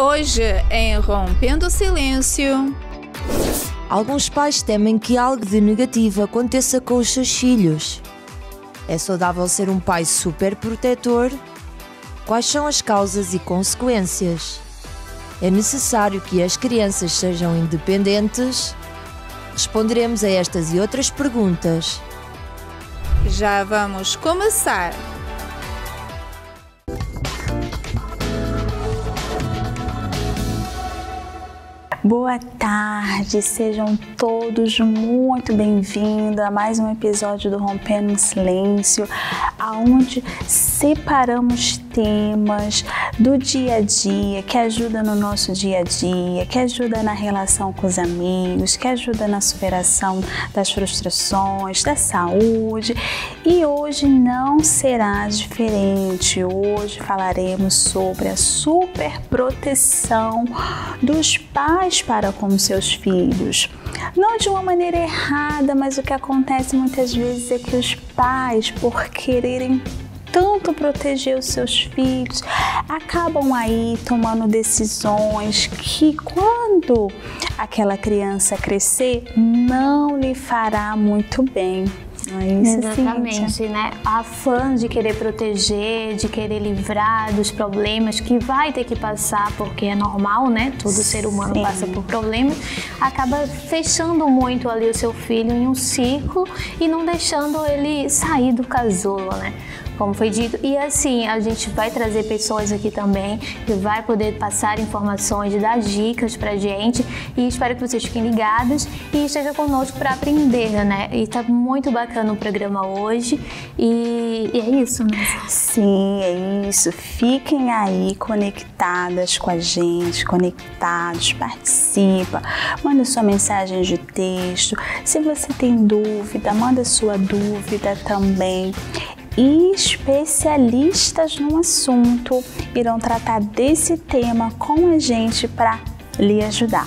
Hoje, em Rompendo o Silêncio. Alguns pais temem que algo de negativo aconteça com os seus filhos. É saudável ser um pai super protetor? Quais são as causas e consequências? É necessário que as crianças sejam independentes? Responderemos a estas e outras perguntas. Já vamos começar! Boa tarde, sejam todos muito bem-vindos a mais um episódio do Rompendo o Silêncio, onde separamos temas do dia a dia, que ajuda no nosso dia a dia, que ajuda na relação com os amigos, que ajuda na superação das frustrações, da saúde. E hoje não será diferente. Hoje falaremos sobre a superproteção dos pais para com seus filhos. Não de uma maneira errada, mas o que acontece muitas vezes é que os pais, por quererem tanto proteger os seus filhos, acabam aí tomando decisões que, quando aquela criança crescer, não lhe fará muito bem. Exatamente, né? A fã de querer proteger, de querer livrar dos problemas que vai ter que passar, porque é normal, né? Todo ser humano passa por problemas, acaba fechando muito ali o seu filho em um ciclo e não deixando ele sair do casulo, né? Como foi dito. E assim, a gente vai trazer pessoas aqui também que vai poder passar informações, dar dicas pra gente, e espero que vocês fiquem ligados e estejam conosco para aprender, né? E tá muito bacana o programa hoje e é isso, né? Sim, é isso. Fiquem aí conectadas com a gente, conectados, participa, manda sua mensagem de texto. Se você tem dúvida, manda sua dúvida também. E especialistas no assunto irão tratar desse tema com a gente para lhe ajudar.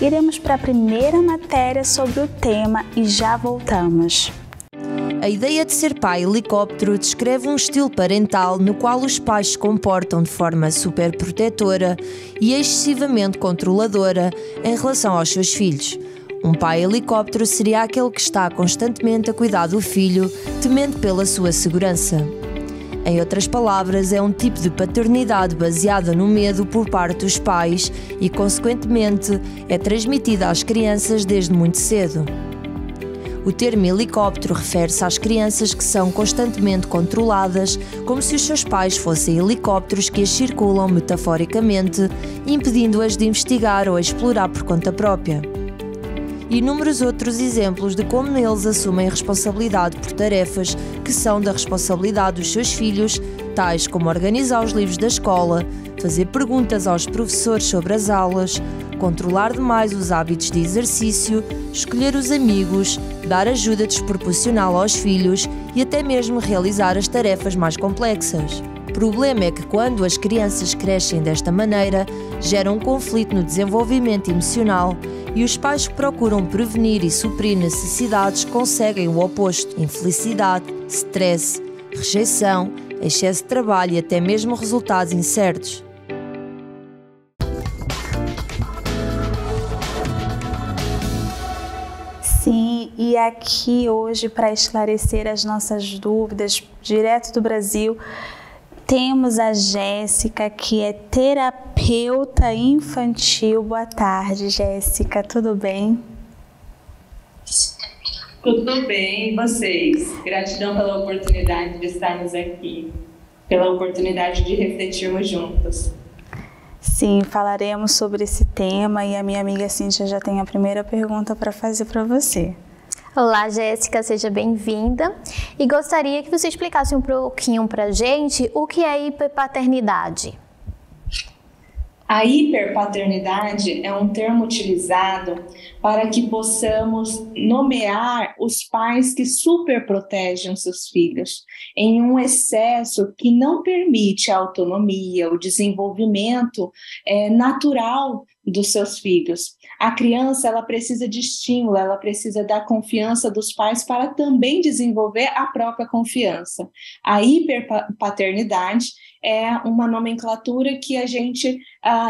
Iremos para a primeira matéria sobre o tema e já voltamos. A ideia de ser pai helicóptero descreve um estilo parental no qual os pais se comportam de forma superprotetora e excessivamente controladora em relação aos seus filhos. Um pai helicóptero seria aquele que está constantemente a cuidar do filho, temendo pela sua segurança. Em outras palavras, é um tipo de paternidade baseada no medo por parte dos pais e, consequentemente, é transmitida às crianças desde muito cedo. O termo helicóptero refere-se às crianças que são constantemente controladas, como se os seus pais fossem helicópteros que as circulam metaforicamente, impedindo-as de investigar ou explorar por conta própria. E inúmeros outros exemplos de como eles assumem responsabilidade por tarefas que são da responsabilidade dos seus filhos, tais como organizar os livros da escola, fazer perguntas aos professores sobre as aulas, controlar demais os hábitos de exercício, escolher os amigos, dar ajuda desproporcional aos filhos e até mesmo realizar as tarefas mais complexas. O problema é que quando as crianças crescem desta maneira, gera um conflito no desenvolvimento emocional e os pais que procuram prevenir e suprir necessidades conseguem o oposto: infelicidade, stress, rejeição, excesso de trabalho e até mesmo resultados incertos. Sim, e aqui hoje, para esclarecer as nossas dúvidas, direto do Brasil, temos a Jéssica, que é terapeuta infantil. Boa tarde, Jéssica, tudo bem? Tudo bem, e vocês? Gratidão pela oportunidade de estarmos aqui, pela oportunidade de refletirmos juntos. Sim, falaremos sobre esse tema e a minha amiga Cíntia já tem a primeira pergunta para fazer para você. Olá, Jéssica, seja bem-vinda. E gostaria que você explicasse um pouquinho para a gente o que é hiperpaternidade. A hiperpaternidade é um termo utilizado para que possamos nomear os pais que superprotegem os seus filhos, em um excesso que não permite a autonomia, o desenvolvimento natural dos seus filhos. A criança, ela precisa de estímulo, ela precisa da confiança dos pais para também desenvolver a própria confiança. A hiperpaternidade é uma nomenclatura que a gente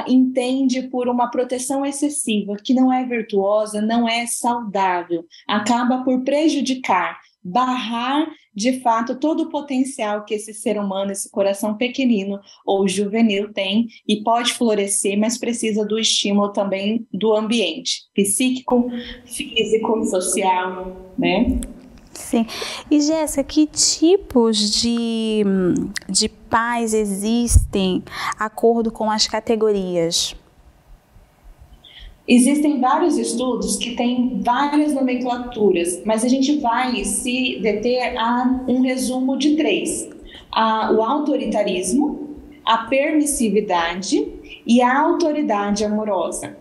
entende por uma proteção excessiva, que não é virtuosa, não é saudável, acaba por prejudicar, barrar, de fato, todo o potencial que esse ser humano, esse coração pequenino ou juvenil tem e pode florescer, mas precisa do estímulo também do ambiente psíquico, físico, social, né? Sim. E Jéssica, que tipos de pais existem de acordo com as categorias? Existem vários estudos que têm várias nomenclaturas, mas a gente vai se deter a um resumo de 3. O autoritarismo, a permissividade e a autoridade amorosa.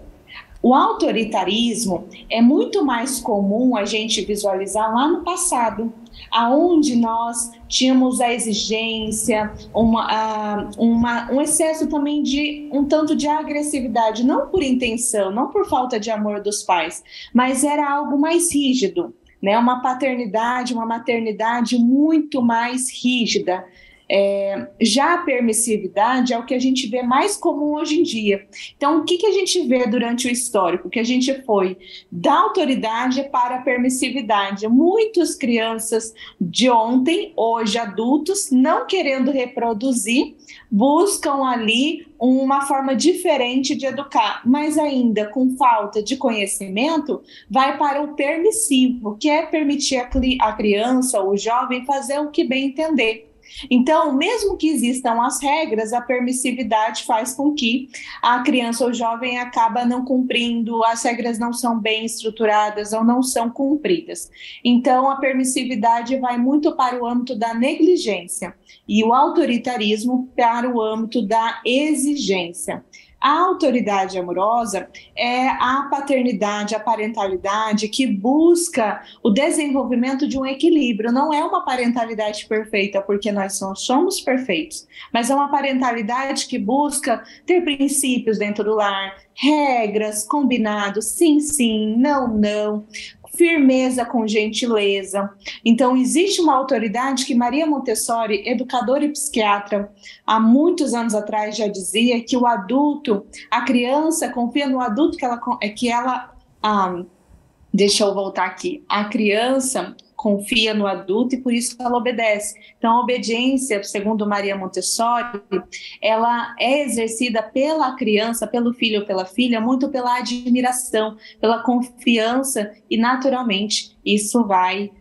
O autoritarismo é muito mais comum a gente visualizar lá no passado, aonde nós tínhamos a exigência, um excesso também de um tanto de agressividade, não por intenção, não por falta de amor dos pais, mas era algo mais rígido, né? Uma paternidade, uma maternidade muito mais rígida. Já a permissividade é o que a gente vê mais comum hoje em dia. Então, o que a gente vê durante o histórico? Que a gente foi da autoridade para a permissividade. Muitas crianças de ontem, hoje adultos, não querendo reproduzir, buscam ali uma forma diferente de educar, mas ainda com falta de conhecimento, vai para o permissivo, que é permitir a criança ou o jovem fazer o que bem entender. Então, mesmo que existam as regras, a permissividade faz com que a criança ou jovem acaba não cumprindo, as regras não são bem estruturadas ou não são cumpridas. Então, a permissividade vai muito para o âmbito da negligência e o autoritarismo para o âmbito da exigência. A autoridade amorosa é a paternidade, a parentalidade que busca o desenvolvimento de um equilíbrio. Não é uma parentalidade perfeita, porque nós não somos perfeitos, mas é uma parentalidade que busca ter princípios dentro do lar, regras, combinados, sim, sim, não, não, firmeza com gentileza. Então, existe uma autoridade que Maria Montessori, educadora e psiquiatra, há muitos anos atrás já dizia que o adulto, a criança confia no adulto deixa eu voltar aqui. A criança confia no adulto e por isso ela obedece. Então, a obediência, segundo Maria Montessori, ela é exercida pela criança, pelo filho ou pela filha, muito pela admiração, pela confiança e, naturalmente, isso vai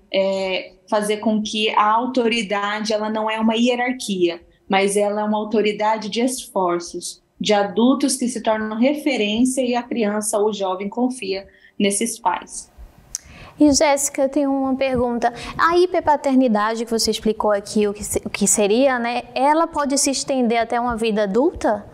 fazer com que a autoridade, ela não é uma hierarquia, mas ela é uma autoridade de esforços, de adultos que se tornam referência e a criança ou o jovem confia nesses pais. E Jéssica, eu tenho uma pergunta. A hiperpaternidade que você explicou aqui, o que seria, né? Ela pode se estender até uma vida adulta?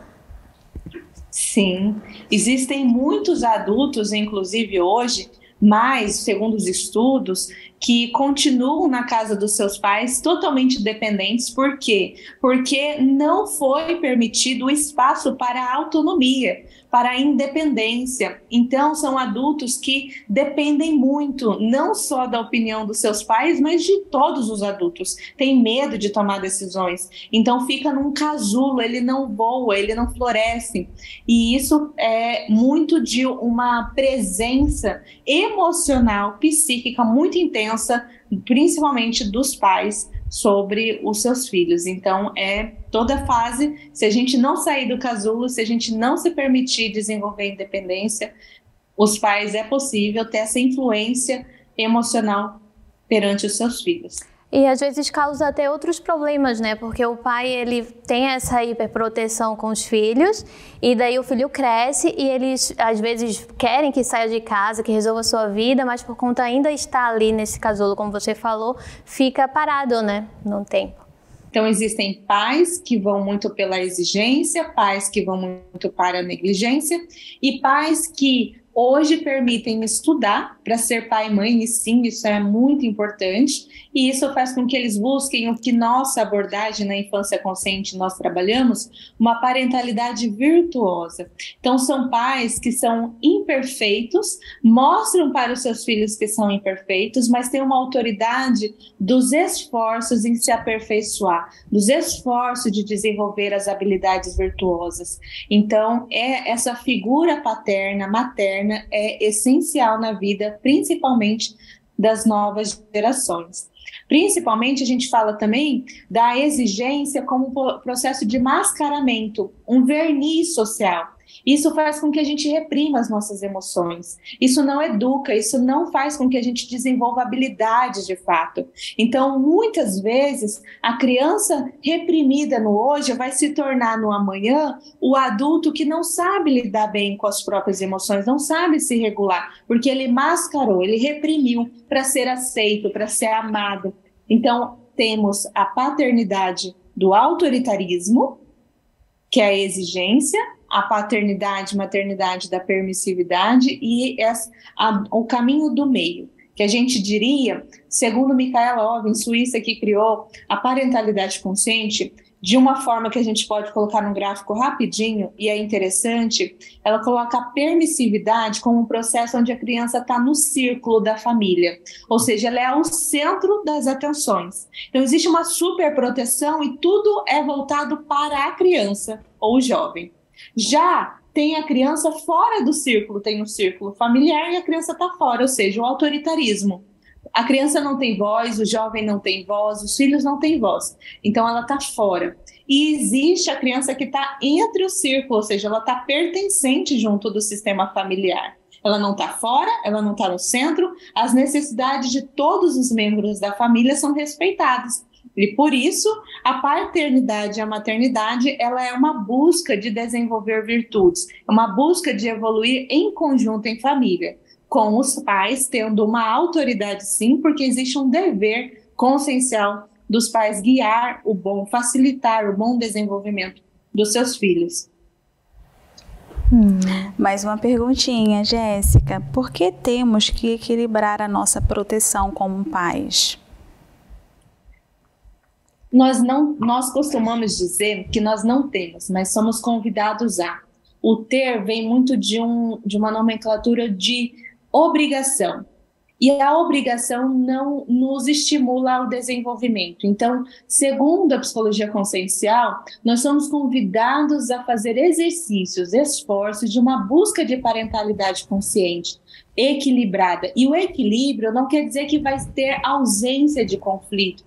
Sim, existem muitos adultos, inclusive hoje, mas, segundo os estudos, que continuam na casa dos seus pais totalmente dependentes. Por quê? Porque não foi permitido o espaço para a autonomia, para a independência. Então, são adultos que dependem muito, não só da opinião dos seus pais, mas de todos os adultos. Tem medo de tomar decisões. Então, fica num casulo, ele não voa, ele não floresce. E isso é muito de uma presença emocional, psíquica muito intensa, principalmente dos pais, sobre os seus filhos. Então, toda fase, se a gente não sair do casulo, se a gente não se permitir desenvolver independência, os pais é possível ter essa influência emocional perante os seus filhos. E às vezes causa até outros problemas, né? Porque o pai, ele tem essa hiperproteção com os filhos e daí o filho cresce e eles às vezes querem que saia de casa, que resolva a sua vida, mas por conta ainda estar ali nesse casulo, como você falou, fica parado, né? No tempo. Então, existem pais que vão muito pela exigência, pais que vão muito para a negligência e pais que hoje permitem estudar para ser pai e mãe, e sim, isso é muito importante, e isso faz com que eles busquem o que nossa abordagem na infância consciente nós trabalhamos, uma parentalidade virtuosa. Então, são pais que são imperfeitos, mostram para os seus filhos que são imperfeitos, mas têm uma autoridade dos esforços em se aperfeiçoar, dos esforços de desenvolver as habilidades virtuosas. Então, essa figura paterna, materna, é essencial na vida, principalmente das novas gerações. Principalmente, a gente fala também da exigência como processo de mascaramento, um verniz social. Isso faz com que a gente reprima as nossas emoções. Isso não educa, isso não faz com que a gente desenvolva habilidades de fato. Então, muitas vezes, a criança reprimida no hoje vai se tornar no amanhã o adulto que não sabe lidar bem com as próprias emoções, não sabe se regular, porque ele mascarou, ele reprimiu para ser aceito, para ser amado. Então, temos a paternidade do autoritarismo, que é a exigência, a paternidade, maternidade da permissividade e o caminho do meio, que a gente diria, segundo Michaela Owen, suíça, que criou a parentalidade consciente, de uma forma que a gente pode colocar num gráfico rapidinho, e é interessante, ela coloca a permissividade como um processo onde a criança está no círculo da família, ou seja, ela é o centro das atenções. Então, existe uma superproteção e tudo é voltado para a criança ou o jovem. Já tem a criança fora do círculo, tem um círculo familiar e a criança está fora, ou seja, o autoritarismo. A criança não tem voz, o jovem não tem voz, os filhos não têm voz. Então, ela está fora. E existe a criança que está entre o círculo, ou seja, ela está pertencente junto do sistema familiar. Ela não está fora, ela não está no centro, as necessidades de todos os membros da família são respeitadas. E por isso, a paternidade e a maternidade, ela é uma busca de desenvolver virtudes, é uma busca de evoluir em conjunto, em família, com os pais tendo uma autoridade sim, porque existe um dever consciencial dos pais guiar o bom, facilitar o bom desenvolvimento dos seus filhos. Mais uma perguntinha, Jéssica. Por que temos que equilibrar a nossa proteção como pais? Nós costumamos dizer que nós não temos, mas somos convidados a. O ter vem muito de uma nomenclatura de obrigação. E a obrigação não nos estimula ao desenvolvimento. Então, segundo a psicologia consciencial, nós somos convidados a fazer exercícios, esforços de uma busca de parentalidade consciente, equilibrada. E o equilíbrio não quer dizer que vai ter ausência de conflito,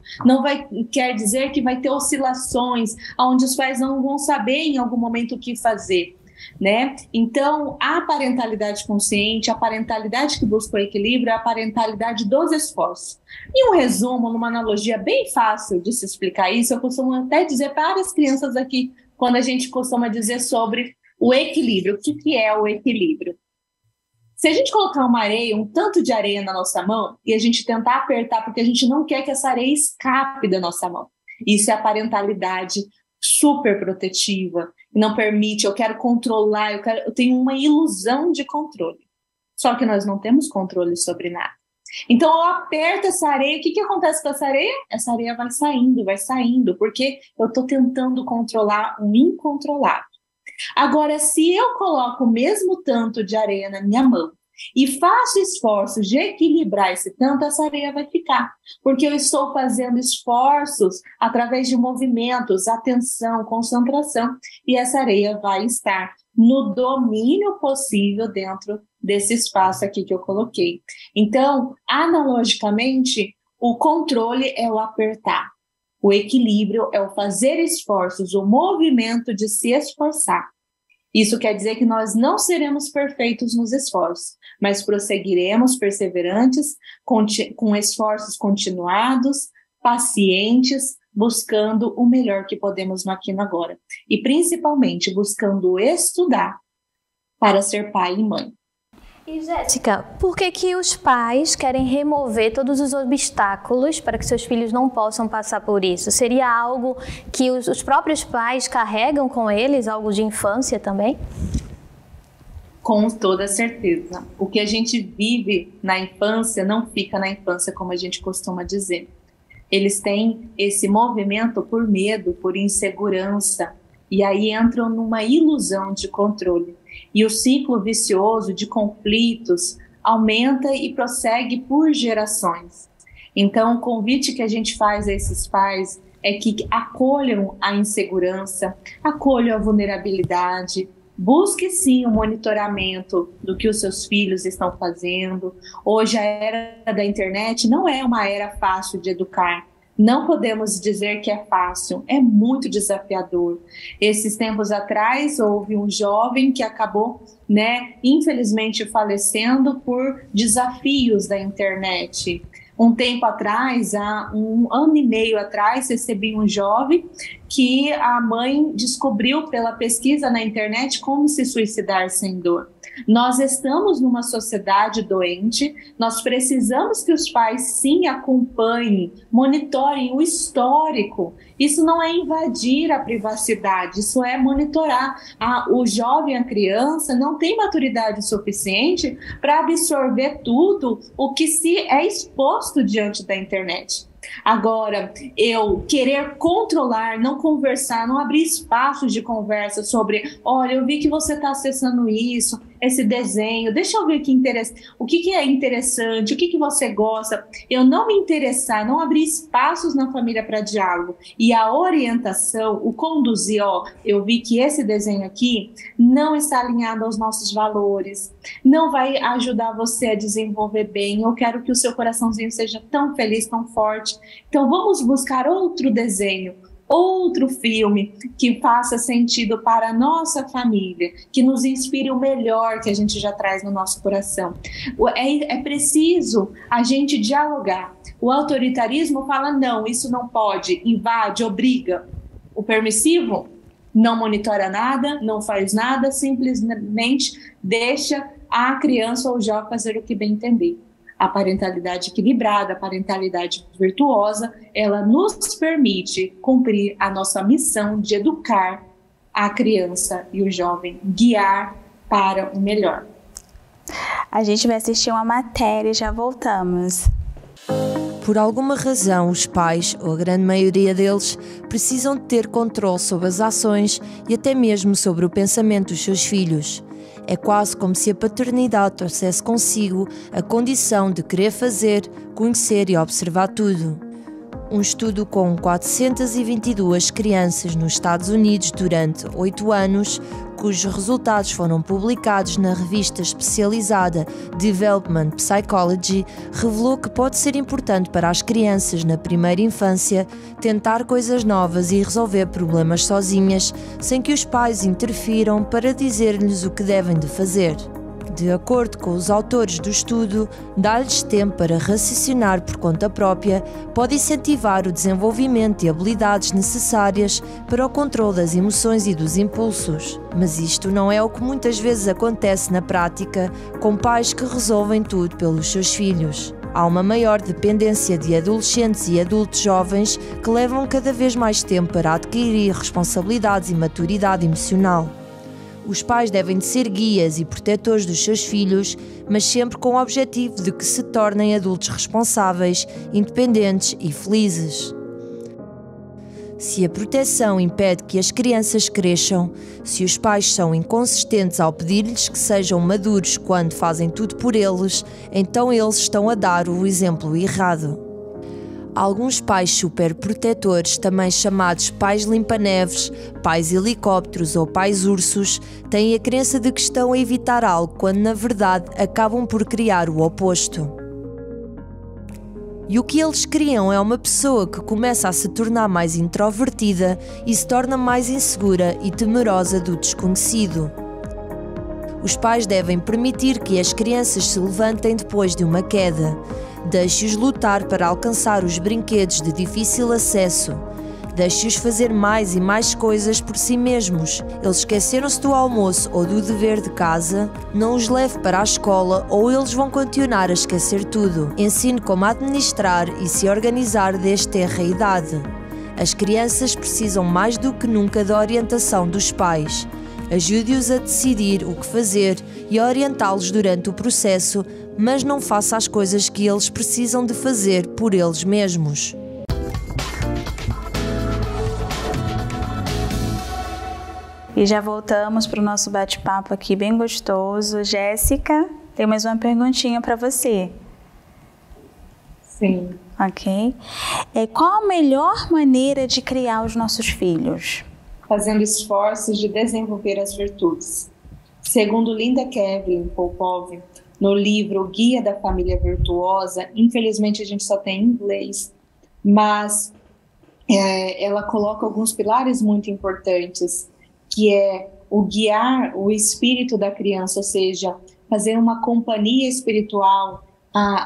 quer dizer que vai ter oscilações, onde os pais não vão saber em algum momento o que fazer. Né? Então, a parentalidade consciente, a parentalidade que busca o equilíbrio, é a parentalidade dos esforços. E um resumo, numa analogia bem fácil de se explicar isso, eu costumo até dizer para as crianças aqui, quando a gente costuma dizer sobre o equilíbrio. O que é o equilíbrio? Se a gente colocar uma areia, um tanto de areia na nossa mão, e a gente tentar apertar, porque a gente não quer que essa areia escape da nossa mão. Isso é a parentalidade super protetiva, não permite, eu quero controlar, eu tenho uma ilusão de controle. Só que nós não temos controle sobre nada. Então eu aperto essa areia, o que acontece com essa areia? Essa areia vai saindo, porque eu estou tentando controlar um incontrolável. Agora, se eu coloco o mesmo tanto de areia na minha mão e faço esforços de equilibrar esse tanto, essa areia vai ficar. Porque eu estou fazendo esforços através de movimentos, atenção, concentração, e essa areia vai estar no domínio possível dentro desse espaço aqui que eu coloquei. Então, analogicamente, o controle é o apertar. O equilíbrio é o fazer esforços, o movimento de se esforçar. Isso quer dizer que nós não seremos perfeitos nos esforços, mas prosseguiremos perseverantes, com esforços continuados, pacientes, buscando o melhor que podemos no aqui e no agora. E principalmente buscando estudar para ser pai e mãe. E Jéssica, por que os pais querem remover todos os obstáculos para que seus filhos não possam passar por isso? Seria algo que os próprios pais carregam com eles, algo de infância também? Com toda certeza. O que a gente vive na infância não fica na infância, como a gente costuma dizer. Eles têm esse movimento por medo, por insegurança, e aí entram numa ilusão de controle. E o ciclo vicioso de conflitos aumenta e prossegue por gerações. Então, o convite que a gente faz a esses pais é que acolham a insegurança, acolham a vulnerabilidade, busque sim o monitoramento do que os seus filhos estão fazendo. Hoje a era da internet não é uma era fácil de educar. Não podemos dizer que é fácil, é muito desafiador. Esses tempos atrás houve um jovem que acabou, infelizmente falecendo por desafios da internet. Um tempo atrás, há 1 ano e meio atrás, recebi um jovem que a mãe descobriu pela pesquisa na internet como se suicidar sem dor. Nós estamos numa sociedade doente, nós precisamos que os pais sim acompanhem, monitorem o histórico. Isso não é invadir a privacidade, isso é monitorar. O jovem, a criança, não tem maturidade suficiente para absorver tudo o que se é exposto diante da internet. Agora, eu querer controlar, não conversar, não abrir espaços de conversa sobre, olha, eu vi que você está acessando isso, esse desenho, deixa eu ver o que é interessante, o que você gosta. Eu não me interessar, não abrir espaços na família para diálogo. E a orientação, o conduzir, eu vi que esse desenho aqui não está alinhado aos nossos valores, não vai ajudar você a desenvolver bem, eu quero que o seu coraçãozinho seja tão feliz, tão forte. Então vamos buscar outro desenho, outro filme que faça sentido para a nossa família, que nos inspire o melhor que a gente já traz no nosso coração. É preciso a gente dialogar. O autoritarismo fala, não, isso não pode, invade, obriga. O permissivo não monitora nada, não faz nada, simplesmente deixa a criança ou o jovem fazer o que bem entender. A parentalidade equilibrada, a parentalidade virtuosa, ela nos permite cumprir a nossa missão de educar a criança e o jovem, guiar para o melhor. A gente vai assistir uma matéria e já voltamos. Por alguma razão, os pais, ou a grande maioria deles, precisam de ter controle sobre as ações e até mesmo sobre o pensamento dos seus filhos. É quase como se a paternidade trouxesse consigo a condição de querer fazer, conhecer e observar tudo. Um estudo com 422 crianças nos Estados Unidos durante 8 anos, cujos resultados foram publicados na revista especializada Development Psychology, revelou que pode ser importante para as crianças na primeira infância tentar coisas novas e resolver problemas sozinhas, sem que os pais interfiram para dizer-lhes o que devem de fazer. De acordo com os autores do estudo, dar-lhes tempo para raciocinar por conta própria pode incentivar o desenvolvimento de habilidades necessárias para o controle das emoções e dos impulsos. Mas isto não é o que muitas vezes acontece na prática com pais que resolvem tudo pelos seus filhos. Há uma maior dependência de adolescentes e adultos jovens que levam cada vez mais tempo para adquirir responsabilidades e maturidade emocional. Os pais devem de ser guias e protetores dos seus filhos, mas sempre com o objetivo de que se tornem adultos responsáveis, independentes e felizes. Se a proteção impede que as crianças cresçam, se os pais são inconsistentes ao pedir-lhes que sejam maduros quando fazem tudo por eles, então eles estão a dar o exemplo errado. Alguns pais superprotetores, também chamados pais limpa-neves, pais helicópteros ou pais ursos, têm a crença de que estão a evitar algo quando na verdade acabam por criar o oposto. E o que eles criam é uma pessoa que começa a se tornar mais introvertida e se torna mais insegura e temerosa do desconhecido. Os pais devem permitir que as crianças se levantem depois de uma queda. Deixe-os lutar para alcançar os brinquedos de difícil acesso. Deixe-os fazer mais e mais coisas por si mesmos. Eles esqueceram-se do almoço ou do dever de casa, não os leve para a escola ou eles vão continuar a esquecer tudo. Ensine como administrar e se organizar desde tenra idade. As crianças precisam mais do que nunca da orientação dos pais. Ajude-os a decidir o que fazer e a orientá-los durante o processo, mas não faça as coisas que eles precisam de fazer por eles mesmos. E já voltamos para o nosso bate-papo aqui bem gostoso. Jéssica, tem mais uma perguntinha para você. Sim. Ok. Qual a melhor maneira de criar os nossos filhos? Fazendo esforços de desenvolver as virtudes. Segundo Linda Kevin Popov, no livro O Guia da Família Virtuosa, infelizmente a gente só tem em inglês, mas ela coloca alguns pilares muito importantes, que é o guiar o espírito da criança, ou seja, fazer uma companhia espiritual,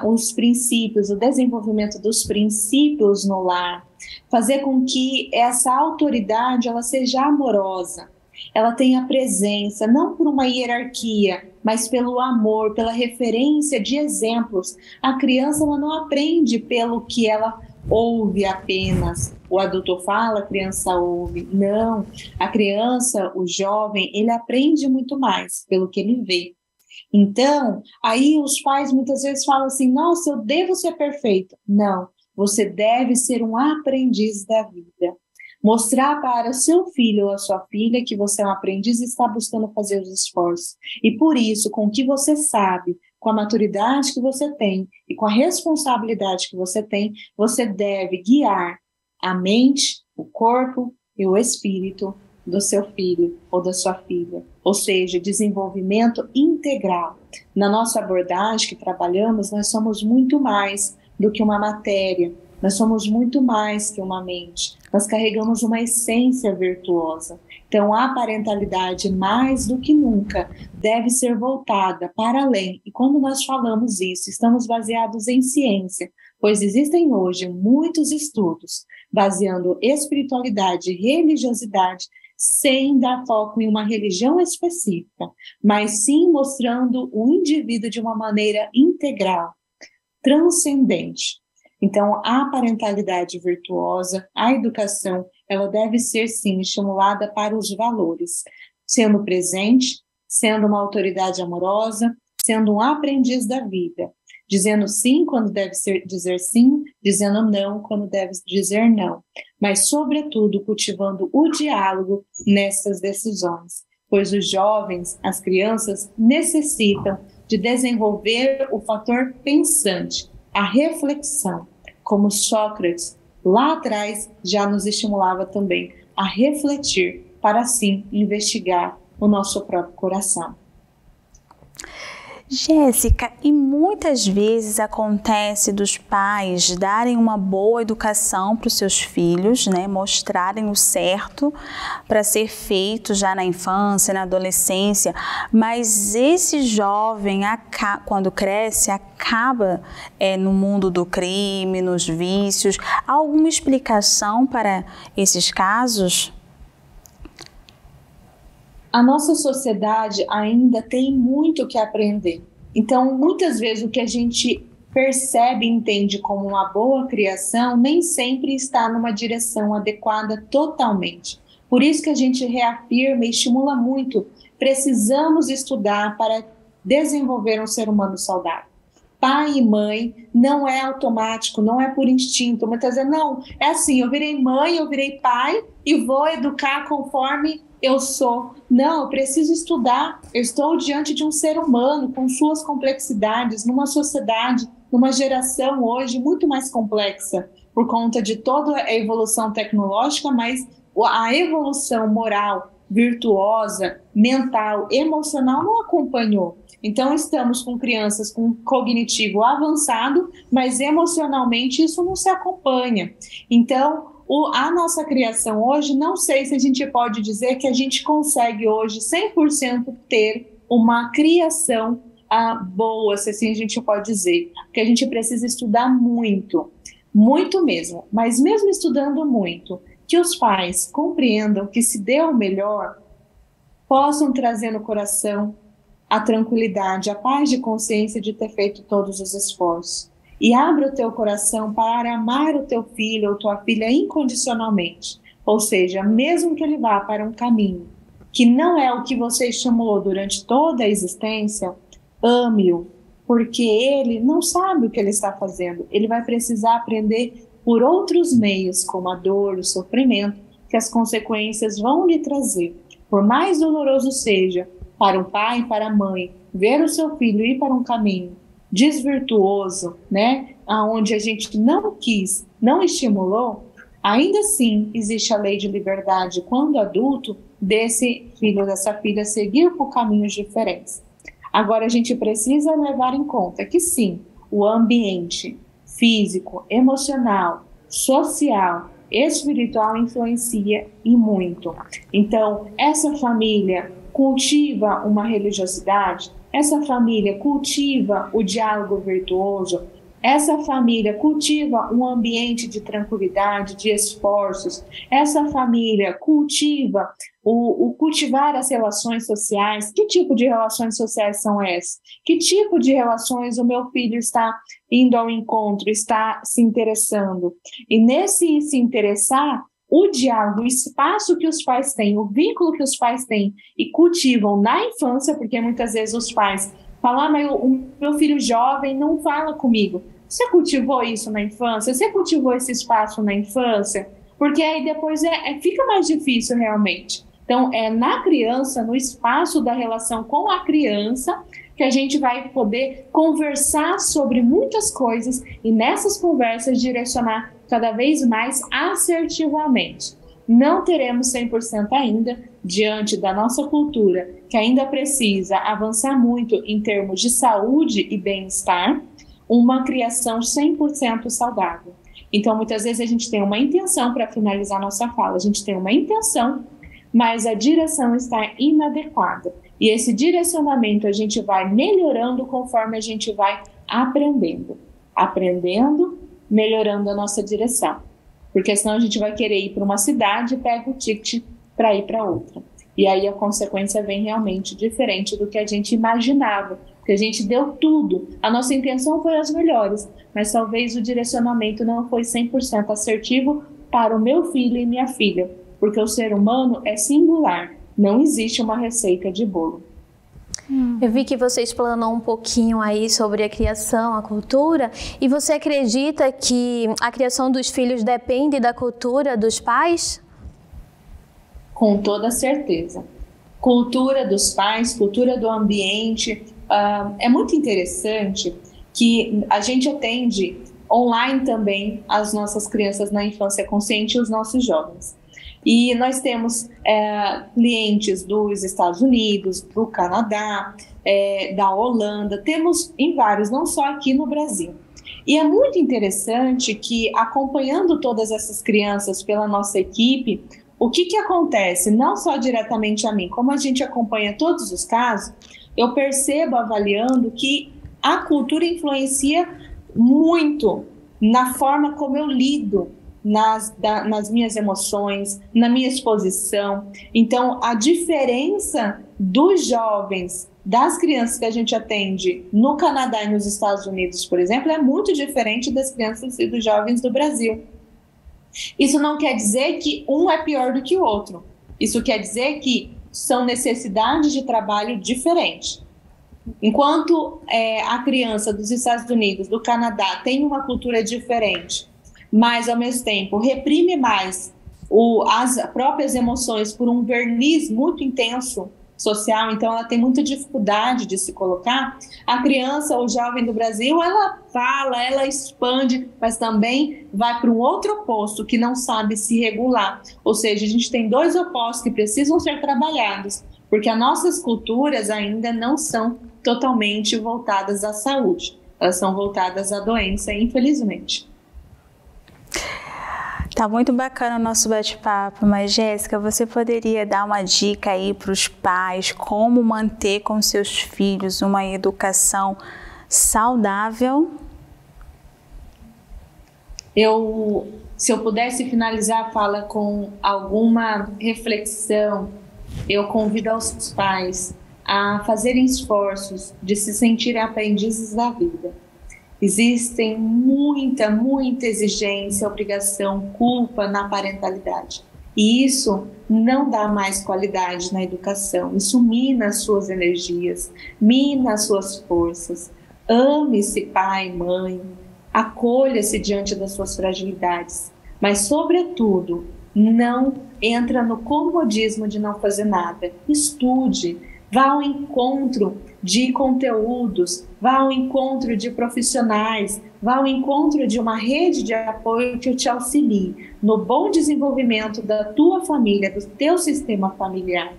os princípios, o desenvolvimento dos princípios no lar, fazer com que essa autoridade ela seja amorosa, ela tenha presença, não por uma hierarquia, mas pelo amor, pela referência de exemplos. A criança ela não aprende pelo que ela ouve apenas. O adulto fala, a criança ouve. Não, a criança, o jovem, ele aprende muito mais pelo que ele vê. Então, aí os pais muitas vezes falam assim, nossa, eu devo ser perfeito. Não, você deve ser um aprendiz da vida. Mostrar para seu filho ou a sua filha que você é um aprendiz e está buscando fazer os esforços. E por isso, com o que você sabe, com a maturidade que você tem e com a responsabilidade que você tem, você deve guiar a mente, o corpo e o espírito do seu filho ou da sua filha. Ou seja, desenvolvimento integral. Na nossa abordagem que trabalhamos, nós somos muito mais do que uma matéria. Nós somos muito mais que uma mente. Nós carregamos uma essência virtuosa. Então, a parentalidade, mais do que nunca, deve ser voltada para além. E quando nós falamos isso, estamos baseados em ciência, pois existem hoje muitos estudos baseando espiritualidade e religiosidade sem dar foco em uma religião específica, mas sim mostrando o indivíduo de uma maneira integral, transcendente. Então, a parentalidade virtuosa, a educação, ela deve ser, sim, estimulada para os valores, sendo presente, sendo uma autoridade amorosa, sendo um aprendiz da vida, dizendo sim quando deve dizer sim, dizendo não quando deve dizer não, mas, sobretudo, cultivando o diálogo nessas decisões, pois os jovens, as crianças, necessitam de desenvolver o fator pensante, a reflexão, como Sócrates, lá atrás, já nos estimulava também a refletir, para assim investigar o nosso próprio coração. Jéssica, e muitas vezes acontece dos pais darem uma boa educação para os seus filhos, né? Mostrarem o certo para ser feito já na infância, na adolescência, mas esse jovem, quando cresce, acaba no mundo do crime, nos vícios. Há alguma explicação para esses casos? A nossa sociedade ainda tem muito o que aprender. Então, muitas vezes, o que a gente percebe e entende como uma boa criação nem sempre está numa direção adequada totalmente. Por isso que a gente reafirma e estimula muito. Precisamos estudar para desenvolver um ser humano saudável. Pai e mãe não é automático, não é por instinto. Muitas vezes, não, é assim, eu virei mãe, eu virei pai e vou educar conforme eu sou. Não, eu preciso estudar. Eu estou diante de um ser humano com suas complexidades, numa sociedade, numa geração hoje muito mais complexa por conta de toda a evolução tecnológica, mas a evolução moral, virtuosa, mental, emocional não acompanhou. Então, estamos com crianças com cognitivo avançado, mas emocionalmente isso não se acompanha. Então, a nossa criação hoje, não sei se a gente pode dizer que a gente consegue hoje 100% ter uma criação boa, se assim a gente pode dizer, porque a gente precisa estudar muito, muito mesmo, mas mesmo estudando muito, que os pais compreendam que se dê o melhor, possam trazer no coração a tranquilidade, a paz de consciência de ter feito todos os esforços. E abra o teu coração para amar o teu filho ou tua filha incondicionalmente. Ou seja, mesmo que ele vá para um caminho que não é o que você estimulou durante toda a existência, ame-o, porque ele não sabe o que ele está fazendo. Ele vai precisar aprender por outros meios, como a dor, o sofrimento, que as consequências vão lhe trazer. Por mais doloroso seja para o pai e para a mãe ver o seu filho ir para um caminho desvirtuoso, né, aonde a gente não quis, não estimulou, ainda assim existe a lei de liberdade quando adulto desse filho, dessa filha seguir por caminhos diferentes. Agora a gente precisa levar em conta que sim, o ambiente físico, emocional, social, espiritual influencia e muito. Então, essa família cultiva uma religiosidade, essa família cultiva o diálogo virtuoso, essa família cultiva um ambiente de tranquilidade, de esforços, essa família cultiva o cultivar as relações sociais. Que tipo de relações sociais são essas? Que tipo de relações o meu filho está indo ao encontro, está se interessando? E nesse se interessar, o diálogo, o espaço que os pais têm, o vínculo que os pais têm e cultivam na infância, porque muitas vezes os pais falam, mas o meu filho jovem não fala comigo. Você cultivou isso na infância? Você cultivou esse espaço na infância? Porque aí depois fica mais difícil realmente. Então, é na criança, no espaço da relação com a criança, que a gente vai poder conversar sobre muitas coisas e nessas conversas direcionar cada vez mais assertivamente. Não teremos 100% ainda, diante da nossa cultura, que ainda precisa avançar muito em termos de saúde e bem-estar, uma criação 100% saudável. Então, muitas vezes a gente tem uma intenção, para finalizar nossa fala, a gente tem uma intenção, mas a direção está inadequada. E esse direcionamento a gente vai melhorando conforme a gente vai aprendendo, melhorando a nossa direção. Porque senão a gente vai querer ir para uma cidade e pega o ticket para ir para outra. E aí a consequência vem realmente diferente do que a gente imaginava. Porque a gente deu tudo, a nossa intenção foi as melhores, mas talvez o direcionamento não foi 100% assertivo para o meu filho e minha filha. Porque o ser humano é singular, não existe uma receita de bolo. Eu vi que você explanou um pouquinho aí sobre a criação, a cultura, e você acredita que a criação dos filhos depende da cultura dos pais? Com toda certeza. Cultura dos pais, cultura do ambiente. É muito interessante que a gente atende online também as nossas crianças na infância consciente e os nossos jovens. E nós temos clientes dos Estados Unidos, do Canadá, da Holanda, temos em vários, não só aqui no Brasil. E é muito interessante que, acompanhando todas essas crianças pela nossa equipe, o que acontece, não só diretamente a mim, como a gente acompanha todos os casos, eu percebo, avaliando, que a cultura influencia muito na forma como eu lido nas minhas emoções, na minha exposição. Então, a diferença dos jovens, das crianças que a gente atende no Canadá e nos Estados Unidos, por exemplo, é muito diferente das crianças e dos jovens do Brasil. Isso não quer dizer que um é pior do que o outro. Isso quer dizer que são necessidades de trabalho diferentes. Enquanto a criança dos Estados Unidos, do Canadá, tem uma cultura diferente, mas ao mesmo tempo reprime mais as próprias emoções por um verniz muito intenso social, então ela tem muita dificuldade de se colocar. A criança ou jovem do Brasil, ela fala, ela expande, mas também vai para um outro oposto que não sabe se regular. Ou seja, a gente tem dois opostos que precisam ser trabalhados, porque as nossas culturas ainda não são totalmente voltadas à saúde, elas são voltadas à doença, infelizmente. Tá muito bacana o nosso bate-papo, mas Jéssica, você poderia dar uma dica aí para os pais como manter com seus filhos uma educação saudável? Se eu pudesse finalizar a fala com alguma reflexão, eu convido aos pais a fazerem esforços de se sentirem aprendizes da vida. Existem muita exigência, obrigação, culpa na parentalidade. E isso não dá mais qualidade na educação. Isso mina as suas energias, mina as suas forças. Ame-se, pai, mãe, acolha-se diante das suas fragilidades, mas, sobretudo, não entra no comodismo de não fazer nada. Estude, vá ao encontro de conteúdos, vá ao encontro de profissionais, vá ao encontro de uma rede de apoio que te auxilie no bom desenvolvimento da tua família, do teu sistema familiar.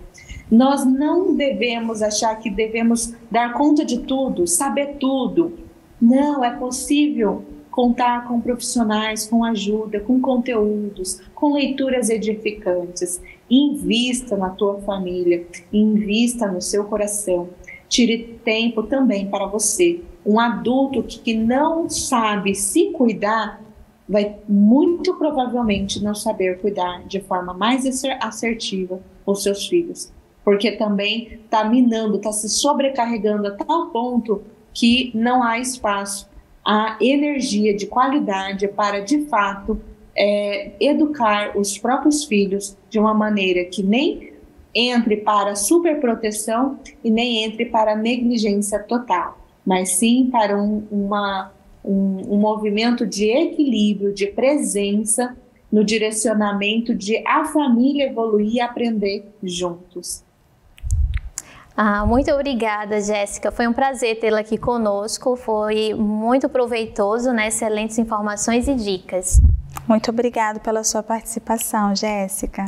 Nós não devemos achar que devemos dar conta de tudo, saber tudo. Não, é possível contar com profissionais, com ajuda, com conteúdos, com leituras edificantes. Invista na tua família, invista no seu coração. Tire tempo também para você. Um adulto que não sabe se cuidar vai muito provavelmente não saber cuidar de forma mais assertiva os seus filhos, porque também está minando, está se sobrecarregando a tal ponto que não há espaço, a energia de qualidade para, de fato, educar os próprios filhos de uma maneira que nem entre para a superproteção e nem entre para a negligência total, mas sim para um movimento de equilíbrio, de presença no direcionamento de a família evoluir e aprender juntos. Muito obrigada, Jéssica. Foi um prazer tê-la aqui conosco. Foi muito proveitoso, né? Excelentes informações e dicas. Muito obrigada pela sua participação, Jéssica.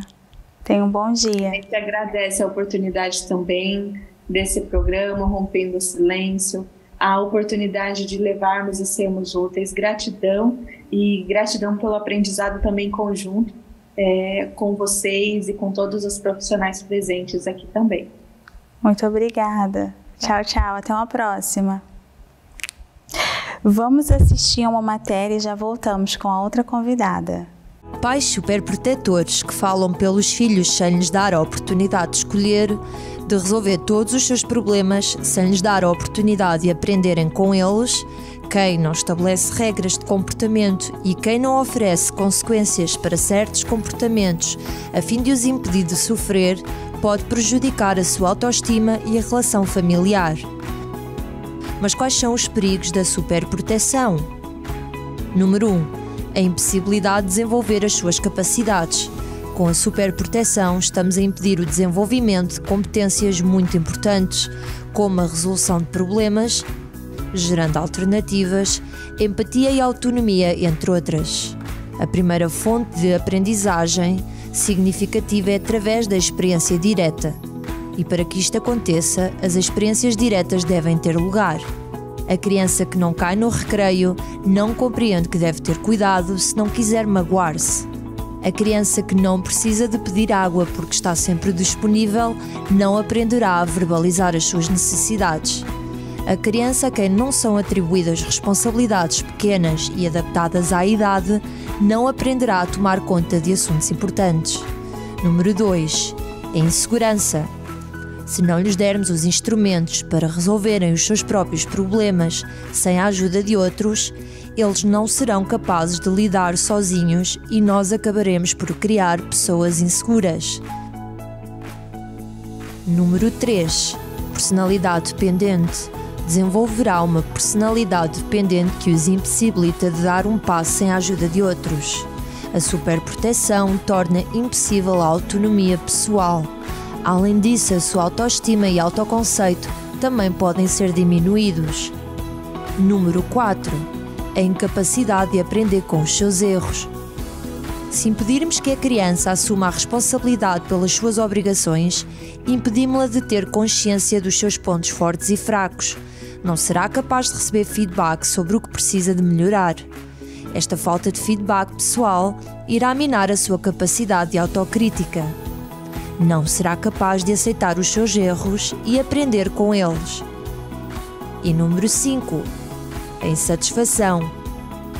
Tenha um bom dia. A gente agradece a oportunidade também desse programa, Rompendo o Silêncio, a oportunidade de levarmos e sermos úteis. Gratidão e gratidão pelo aprendizado também conjunto com vocês e com todos os profissionais presentes aqui também. Muito obrigada. Tchau, tchau. Até uma próxima. Vamos assistir a uma matéria e já voltamos com a outra convidada. Pais superprotetores que falam pelos filhos sem lhes dar a oportunidade de escolher, de resolver todos os seus problemas sem lhes dar a oportunidade de aprenderem com eles, quem não estabelece regras de comportamento e quem não oferece consequências para certos comportamentos a fim de os impedir de sofrer, pode prejudicar a sua autoestima e a relação familiar. Mas quais são os perigos da superproteção? Número 1. A impossibilidade de desenvolver as suas capacidades. Com a superproteção, estamos a impedir o desenvolvimento de competências muito importantes, como a resolução de problemas, gerando alternativas, empatia e autonomia, entre outras. A primeira fonte de aprendizagem significativa é através da experiência direta. E para que isto aconteça, as experiências diretas devem ter lugar. A criança que não cai no recreio não compreende que deve ter cuidado se não quiser magoar-se. A criança que não precisa de pedir água porque está sempre disponível não aprenderá a verbalizar as suas necessidades. A criança a quem não são atribuídas responsabilidades pequenas e adaptadas à idade não aprenderá a tomar conta de assuntos importantes. Número 2. A insegurança. Se não lhes dermos os instrumentos para resolverem os seus próprios problemas sem a ajuda de outros, eles não serão capazes de lidar sozinhos e nós acabaremos por criar pessoas inseguras. Número 3. Personalidade dependente. Desenvolverá uma personalidade dependente que os impossibilita de dar um passo sem a ajuda de outros. A superproteção torna impossível a autonomia pessoal. Além disso, a sua autoestima e autoconceito também podem ser diminuídos. Número 4. A incapacidade de aprender com os seus erros. Se impedirmos que a criança assuma a responsabilidade pelas suas obrigações, impedimos-la de ter consciência dos seus pontos fortes e fracos. Não será capaz de receber feedback sobre o que precisa de melhorar. Esta falta de feedback pessoal irá minar a sua capacidade de autocrítica. Não será capaz de aceitar os seus erros e aprender com eles. E número 5. A insatisfação.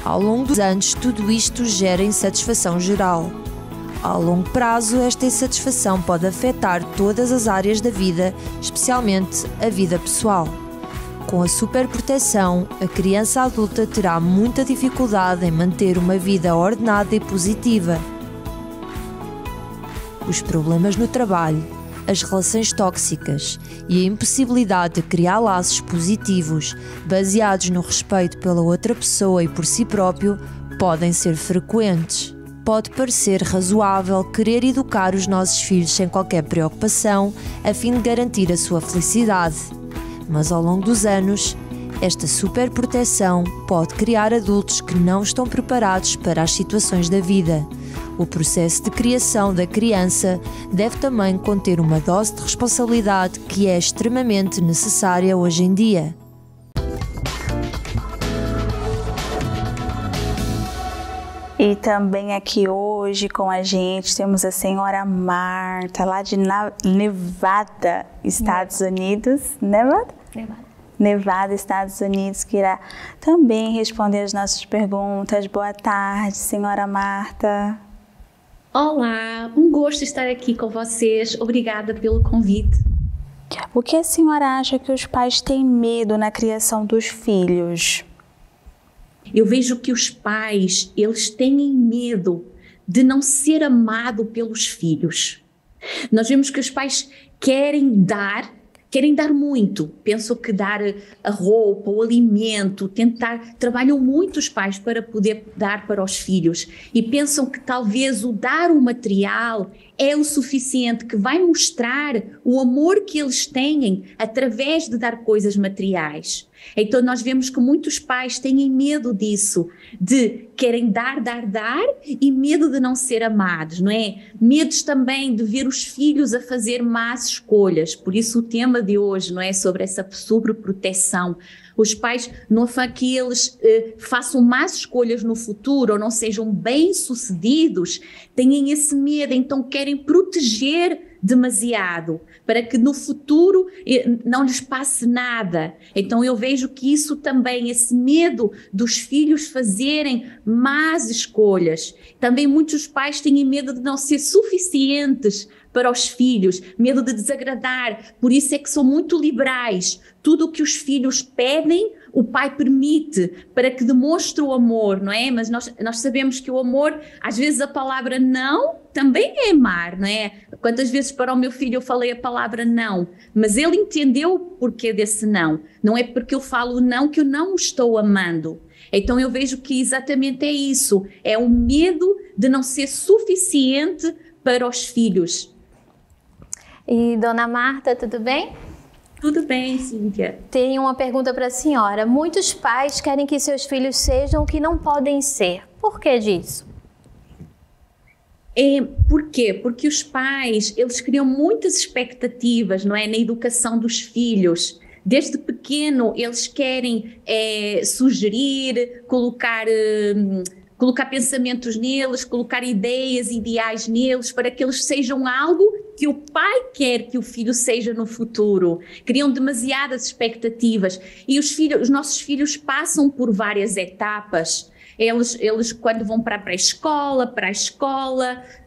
Ao longo dos anos, tudo isto gera insatisfação geral. A longo prazo, esta insatisfação pode afetar todas as áreas da vida, especialmente a vida pessoal. Com a superproteção, a criança adulta terá muita dificuldade em manter uma vida ordenada e positiva. os problemas no trabalho, as relações tóxicas e a impossibilidade de criar laços positivos baseados no respeito pela outra pessoa e por si próprio podem ser frequentes. Pode parecer razoável querer educar os nossos filhos sem qualquer preocupação a fim de garantir a sua felicidade, mas ao longo dos anos, esta superproteção pode criar adultos que não estão preparados para as situações da vida. O processo de criação da criança deve também conter uma dose de responsabilidade que é extremamente necessária hoje em dia. E também aqui hoje com a gente temos a senhora Marta, lá de Nevada, Estados Unidos. Nevada, Estados Unidos, que irá também responder as nossas perguntas. Boa tarde, senhora Marta. Olá, um gosto estar aqui com vocês. Obrigada pelo convite. O que a senhora acha que os pais têm medo na criação dos filhos? Eu vejo que os pais, eles têm medo de não ser amado pelos filhos. Nós vemos que os pais querem dar muito, pensam que dar a roupa, o alimento, trabalham muito os pais para poder dar para os filhos e pensam que talvez o dar o material é o suficiente, que vai mostrar o amor que eles têm através de dar coisas materiais. Então nós vemos que muitos pais têm medo disso, de querem dar e medo de não ser amados, não é? Medos também de ver os filhos a fazer más escolhas, por isso o tema de hoje, não é? Sobre essa sobreproteção. Os pais, no afã que eles façam más escolhas no futuro ou não sejam bem-sucedidos, têm esse medo, então querem proteger demasiado, para que no futuro não lhes passe nada. Então eu vejo que isso também, esse medo dos filhos fazerem más escolhas. Também muitos pais têm medo de não ser suficientes para os filhos, medo de desagradar, por isso é que são muito liberais. Tudo o que os filhos pedem, o pai permite, para que demonstre o amor, não é? Mas nós sabemos que o amor, às vezes a palavra não também é amar, não é? Quantas vezes para o meu filho eu falei a palavra não, mas ele entendeu o porquê desse não. Não é porque eu falo não que eu não o estou amando. Então eu vejo que exatamente é isso, é o medo de não ser suficiente para os filhos. E dona Marta, tudo bem? Tudo bem, Cíntia. Tenho uma pergunta para a senhora. Muitos pais querem que seus filhos sejam o que não podem ser. Por que disso? Por quê? Porque os pais, eles criam muitas expectativas, não é? Na educação dos filhos. Desde pequeno, eles querem sugerir, colocar pensamentos neles, colocar ideias, ideais neles, para que eles sejam algo que o pai quer que o filho seja no futuro. Criam demasiadas expectativas e os nossos filhos passam por várias etapas. Eles quando vão para a escola,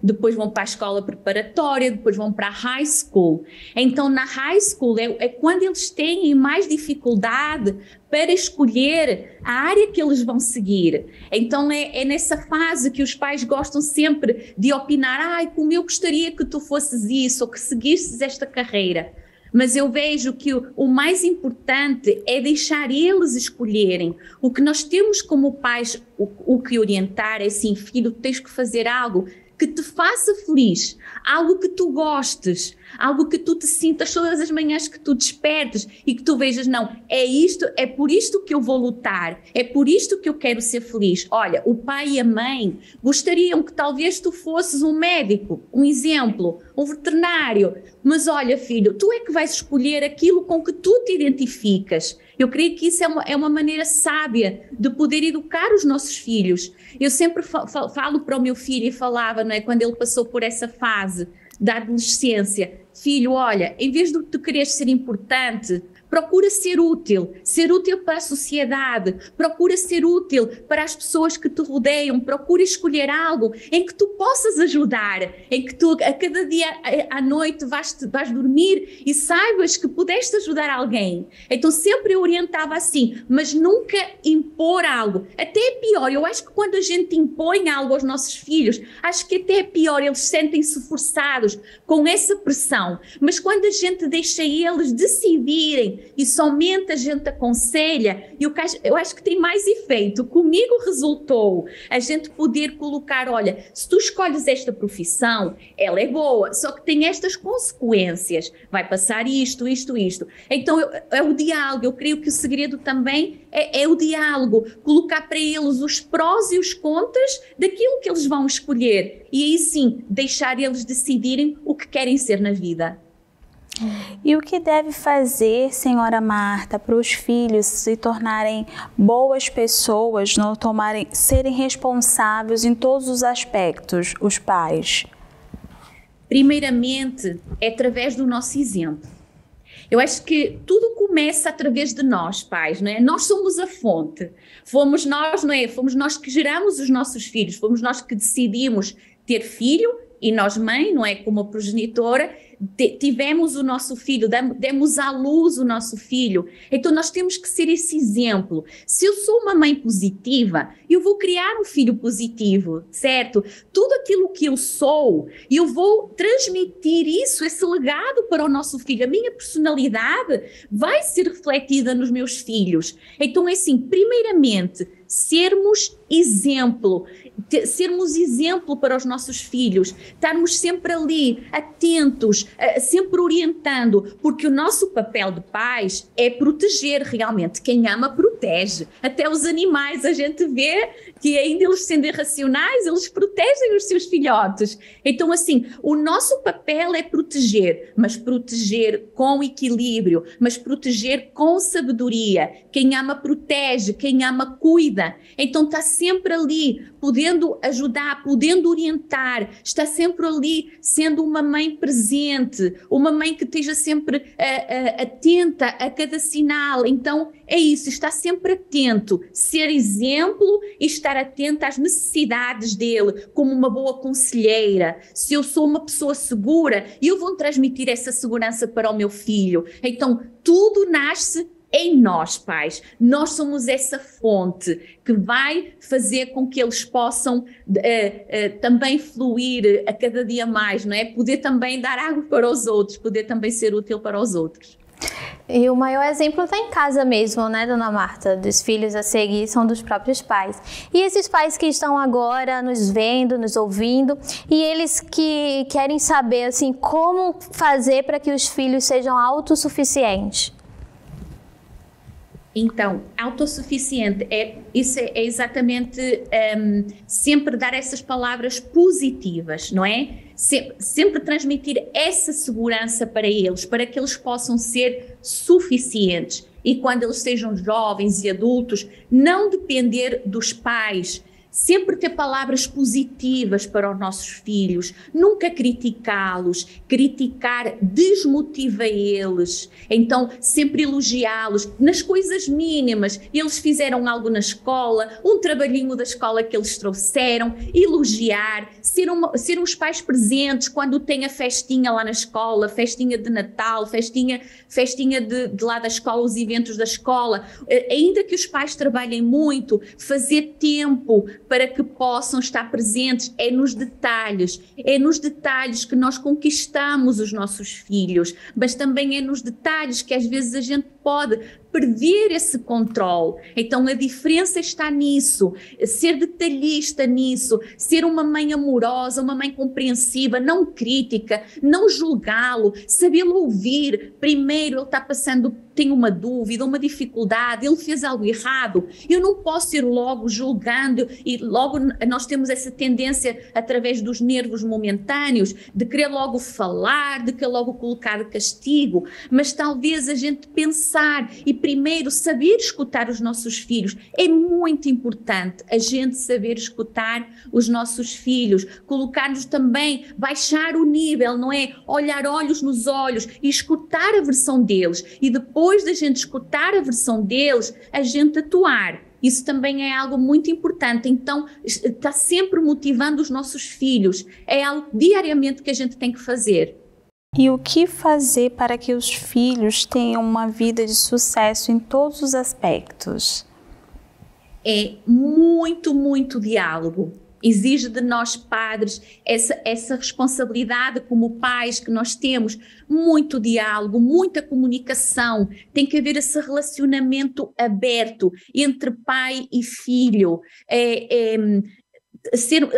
depois vão para a escola preparatória, depois vão para a high school. Então, na high school é quando eles têm mais dificuldade para escolher a área que eles vão seguir. Então, é nessa fase que os pais gostam sempre de opinar, como eu gostaria que tu fosses isso, ou que seguisses esta carreira. Mas eu vejo que o mais importante é deixar eles escolherem. O que nós temos como pais, o que orientar é assim, filho, tens que fazer algo que te faça feliz, algo que tu gostes, algo que tu te sintas todas as manhãs que tu despertes e que tu vejas, não, é por isto que eu vou lutar, é por isto que eu quero ser feliz. Olha, o pai e a mãe gostariam que talvez tu fosses um médico, um exemplo, um veterinário, mas olha filho, tu é que vais escolher aquilo com que tu te identificas. Eu creio que isso é uma maneira sábia de poder educar os nossos filhos. Eu sempre falo para o meu filho e falava, não é, quando ele passou por essa fase da adolescência, filho, olha, em vez de tu quereres ser importante procura ser útil para a sociedade, procura ser útil para as pessoas que te rodeiam, procura escolher algo em que tu possas ajudar, em que tu a cada dia à noite vais dormir e saibas que pudeste ajudar alguém. Então sempre eu orientava assim, mas nunca impor algo. Até é pior, eu acho que quando a gente impõe algo aos nossos filhos, acho que até é pior, eles sentem-se forçados com essa pressão. Mas quando a gente deixa eles decidirem e somente a gente aconselha, eu acho que tem mais efeito. Comigo resultou a gente poder colocar, olha, se tu escolhes esta profissão, ela é boa, só que tem estas consequências, vai passar isto. Então é o diálogo, eu creio que o segredo também é o diálogo, colocar para eles os prós e os contras daquilo que eles vão escolher e aí sim deixar eles decidirem o que querem ser na vida. E o que deve fazer, senhora Marta, para os filhos se tornarem boas pessoas, serem responsáveis em todos os aspectos, os pais? Primeiramente, é através do nosso exemplo. Eu acho que tudo começa através de nós, pais, não é? Nós somos a fonte. Fomos nós, não é? Fomos nós que geramos os nossos filhos, fomos nós que decidimos ter filho e nós, mãe, não é? Como a progenitora, tivemos o nosso filho, demos à luz o nosso filho. Então nós temos que ser esse exemplo. Se eu sou uma mãe positiva, eu vou criar um filho positivo, certo? Tudo aquilo que eu sou, eu vou transmitir isso, esse legado para o nosso filho. A minha personalidade vai ser refletida nos meus filhos. Então é assim, primeiramente, sermos exemplo para os nossos filhos, estarmos sempre ali, atentos, sempre orientando, porque o nosso papel de pais é proteger realmente. Quem ama, protege. Até os animais, a gente vê que ainda eles sendo irracionais, eles protegem os seus filhotes. Então assim, o nosso papel é proteger, mas proteger com equilíbrio, mas proteger com sabedoria. Quem ama, protege, quem ama, cuida. Então está sempre ali, podendo ajudar, podendo orientar, está sempre ali sendo uma mãe presente, uma mãe que esteja sempre atenta a cada sinal. Então é isso, estar sempre atento, ser exemplo e estar atenta às necessidades dele, como uma boa conselheira. Se eu sou uma pessoa segura, eu vou transmitir essa segurança para o meu filho. Então tudo nasce em nós, pais. Nós somos essa fonte que vai fazer com que eles possam também fluir a cada dia mais, não é? Poder também dar água para os outros, poder também ser útil para os outros. E o maior exemplo está em casa mesmo, né, dona Marta? Dos filhos a seguir são dos próprios pais. E esses pais que estão agora nos vendo, nos ouvindo, e eles que querem saber, assim, como fazer para que os filhos sejam autossuficientes? Então, autossuficiente, isso é exatamente sempre dar essas palavras positivas, não é? Sempre transmitir essa segurança para eles, para que eles possam ser suficientes. E quando eles sejam jovens e adultos, não depender dos pais, sempre ter palavras positivas para os nossos filhos, nunca criticá-los. Criticar desmotiva eles. Então, sempre elogiá-los nas coisas mínimas. Eles fizeram algo na escola, um trabalhinho da escola que eles trouxeram, elogiar, ser uns pais presentes quando tem a festinha lá na escola, festinha de Natal, festinha de lá da escola, os eventos da escola. Ainda que os pais trabalhem muito, fazer tempo para que possam estar presentes. É nos detalhes que nós conquistamos os nossos filhos, mas também é nos detalhes que às vezes a gente pode perder esse controle. Então a diferença está nisso, ser detalhista nisso, ser uma mãe amorosa, uma mãe compreensiva, não crítica, não julgá-lo, sabê-lo ouvir. Primeiro ele está passando, tem uma dúvida, uma dificuldade, ele fez algo errado, eu não posso ir logo julgando, e logo nós temos essa tendência através dos nervos momentâneos de querer logo falar, de querer logo colocar castigo, mas talvez a gente pensar e primeiro, saber escutar os nossos filhos. É muito importante a gente saber escutar os nossos filhos, colocar-nos também, baixar o nível, não é? Olhar olhos nos olhos e escutar a versão deles. E depois da gente escutar a versão deles, a gente atuar. Isso também é algo muito importante. Então, está sempre motivando os nossos filhos. É algo diariamente que a gente tem que fazer. E o que fazer para que os filhos tenham uma vida de sucesso em todos os aspectos? É muito diálogo. Exige de nós padres essa responsabilidade como pais que nós temos, muito diálogo, muita comunicação, tem que haver esse relacionamento aberto entre pai e filho,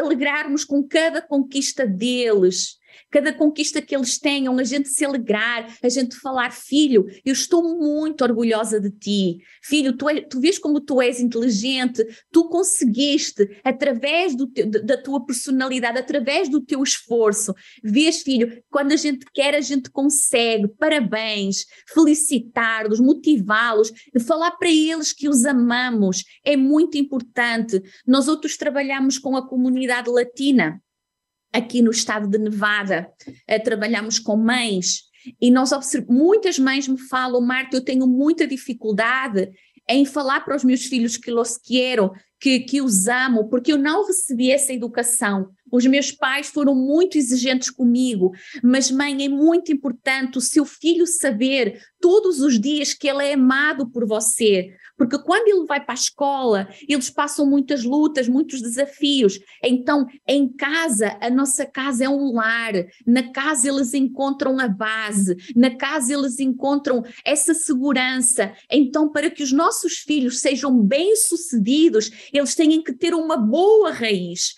alegrarmos com cada conquista deles, cada conquista que eles tenham, a gente se alegrar, a gente falar, filho, eu estou muito orgulhosa de ti, filho, tu vês como tu és inteligente, tu conseguiste, através da tua personalidade, através do teu esforço, vês, filho, quando a gente quer, a gente consegue, parabéns, felicitá-los, motivá-los, falar para eles que os amamos, é muito importante. Nós outros trabalhamos com a comunidade latina, aqui no estado de Nevada, trabalhamos com mães e nós muitas mães me falam, Marta, eu tenho muita dificuldade em falar para os meus filhos que los quero, que os amo, porque eu não recebi essa educação. Os meus pais foram muito exigentes comigo, mas mãe, é muito importante o seu filho saber todos os dias que ele é amado por você, porque quando ele vai para a escola, eles passam muitas lutas, muitos desafios. Então, em casa, a nossa casa é um lar, na casa eles encontram a base, na casa eles encontram essa segurança. Então, para que os nossos filhos sejam bem-sucedidos, eles têm que ter uma boa raiz.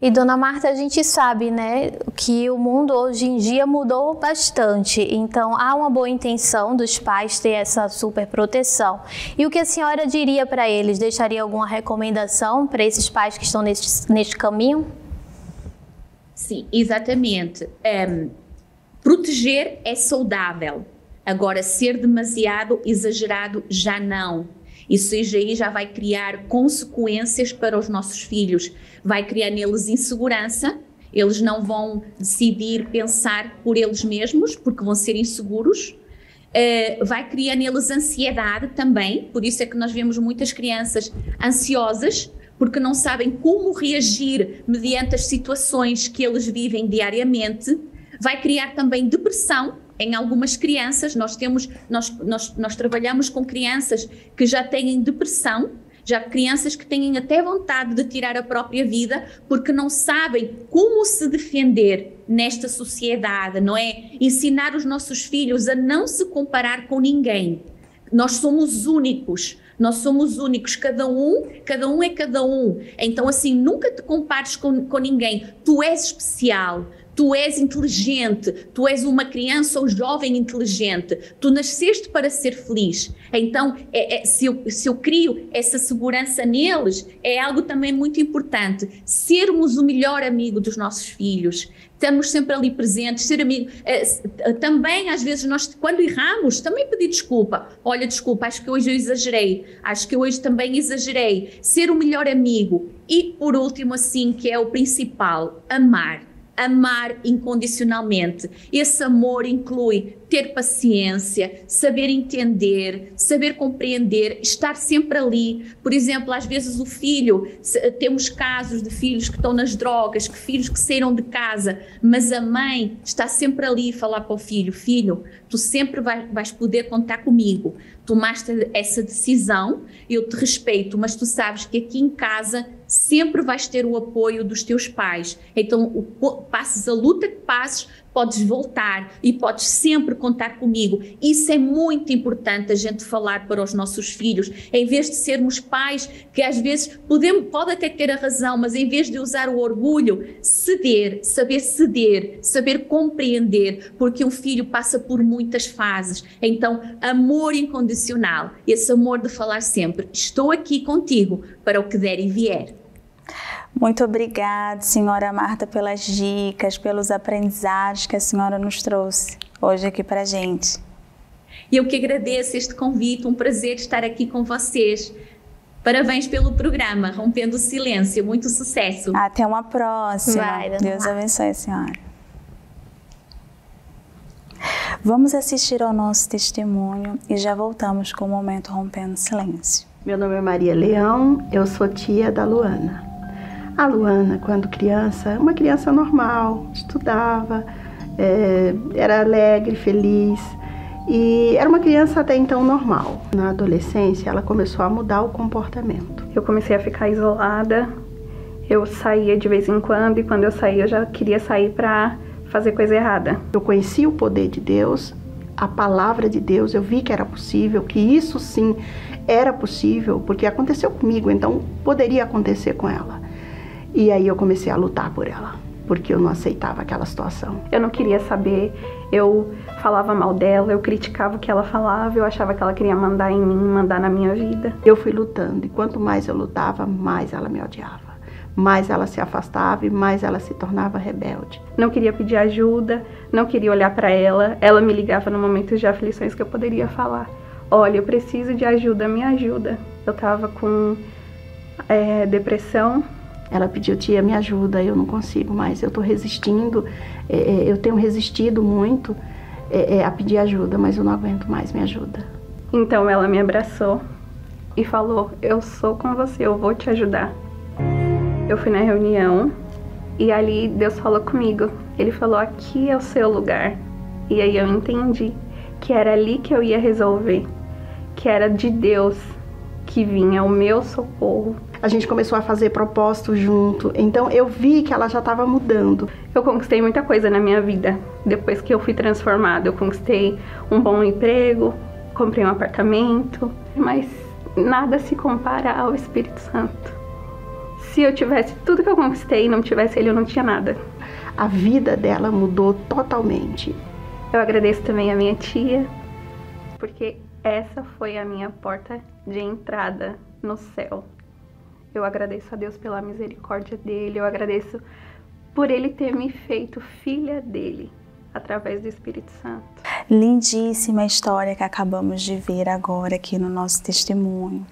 E, dona Marta, a gente sabe, né, que o mundo hoje em dia mudou bastante, então há uma boa intenção dos pais ter essa super proteção. E o que a senhora diria para eles? Deixaria alguma recomendação para esses pais que estão neste caminho? Sim, exatamente. Proteger é saudável, agora ser demasiado exagerado já não. Isso aí já vai criar consequências para os nossos filhos, vai criar neles insegurança, eles não vão decidir pensar por eles mesmos, porque vão ser inseguros, vai criar neles ansiedade também, por isso é que nós vemos muitas crianças ansiosas, porque não sabem como reagir mediante as situações que eles vivem diariamente, vai criar também depressão. Em algumas crianças, nós trabalhamos com crianças que já têm depressão, já crianças que têm até vontade de tirar a própria vida porque não sabem como se defender nesta sociedade, não é? Ensinar os nossos filhos a não se comparar com ninguém. Nós somos únicos, cada um é cada um. Então, assim, nunca te compares com ninguém, tu és especial. Tu és inteligente, tu és uma criança ou jovem inteligente, tu nasceste para ser feliz. Então, se eu crio essa segurança neles, é algo também muito importante. Sermos o melhor amigo dos nossos filhos, estamos sempre ali presentes, ser amigo. Também, às vezes, nós, quando erramos, também pedir desculpa. Olha, desculpa, acho que hoje eu exagerei, acho que hoje também exagerei. Ser o melhor amigo. E, por último, assim, que é o principal, amar incondicionalmente. Esse amor inclui ter paciência, saber entender, saber compreender, estar sempre ali. Por exemplo, às vezes o filho, temos casos de filhos que estão nas drogas, que filhos que saíram de casa, mas a mãe está sempre ali a falar para o filho, filho, tu sempre vais poder contar comigo, tomaste essa decisão, eu te respeito, mas tu sabes que aqui em casa sempre vais ter o apoio dos teus pais. Então, passes a luta que passes, podes voltar e podes sempre contar comigo. Isso é muito importante a gente falar para os nossos filhos, em vez de sermos pais que às vezes pode até ter a razão, mas em vez de usar o orgulho, ceder, saber compreender, porque um filho passa por muitas fases. Então, amor incondicional, esse amor de falar sempre, estou aqui contigo para o que der e vier. Muito obrigada, senhora Marta, pelas dicas, pelos aprendizados que a senhora nos trouxe hoje aqui para a gente. E eu que agradeço este convite, um prazer estar aqui com vocês. Parabéns pelo programa Rompendo o Silêncio, muito sucesso. Até uma próxima. Vai, Deus abençoe a senhora. Vamos assistir ao nosso testemunho e já voltamos com o momento Rompendo o Silêncio. Meu nome é Maria Leão, eu sou tia da Luana. A Luana, quando criança, uma criança normal, estudava, era alegre, feliz. E era uma criança até então normal. Na adolescência, ela começou a mudar o comportamento. Eu comecei a ficar isolada, eu saía de vez em quando, e quando eu saía, eu já queria sair para fazer coisa errada. Eu conheci o poder de Deus, a palavra de Deus, eu vi que era possível, que isso sim era possível, porque aconteceu comigo, então poderia acontecer com ela. E aí eu comecei a lutar por ela, porque eu não aceitava aquela situação. Eu não queria saber, eu falava mal dela, eu criticava o que ela falava, eu achava que ela queria mandar em mim, mandar na minha vida. Eu fui lutando, e quanto mais eu lutava, mais ela me odiava. Mais ela se afastava e mais ela se tornava rebelde. Não queria pedir ajuda, não queria olhar para ela. Ela me ligava no momento de aflições que eu poderia falar: olha, eu preciso de ajuda, me ajuda. Eu estava com depressão. Ela pediu: tia, me ajuda, eu não consigo mais, eu estou resistindo, eu tenho resistido muito a pedir ajuda, mas eu não aguento mais, me ajuda. Então ela me abraçou e falou: eu sou com você, eu vou te ajudar. Eu fui na reunião e ali Deus falou comigo. Ele falou: aqui é o seu lugar. E aí eu entendi que era ali que eu ia resolver, que era de Deus que vinha o meu socorro. A gente começou a fazer propósitos junto, então eu vi que ela já estava mudando. Eu conquistei muita coisa na minha vida depois que eu fui transformada. Eu conquistei um bom emprego, comprei um apartamento, mas nada se compara ao Espírito Santo. Se eu tivesse tudo que eu conquistei e não tivesse ele, eu não tinha nada. A vida dela mudou totalmente. Eu agradeço também a minha tia, porque essa foi a minha porta de entrada no céu. Eu agradeço a Deus pela misericórdia dele, eu agradeço por ele ter me feito filha dele, através do Espírito Santo. Lindíssima história que acabamos de ver agora aqui no nosso testemunho.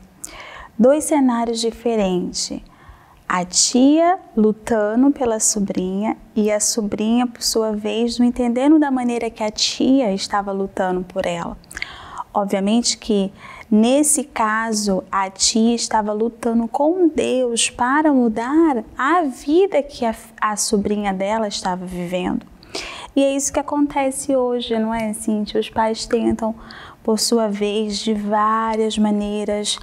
2 cenários diferentes. A tia lutando pela sobrinha e a sobrinha, por sua vez, não entendendo da maneira que a tia estava lutando por ela. Obviamente que, nesse caso, a tia estava lutando com Deus para mudar a vida que a sobrinha dela estava vivendo. E é isso que acontece hoje, não é, Cíntia? Os pais tentam, por sua vez, de várias maneiras,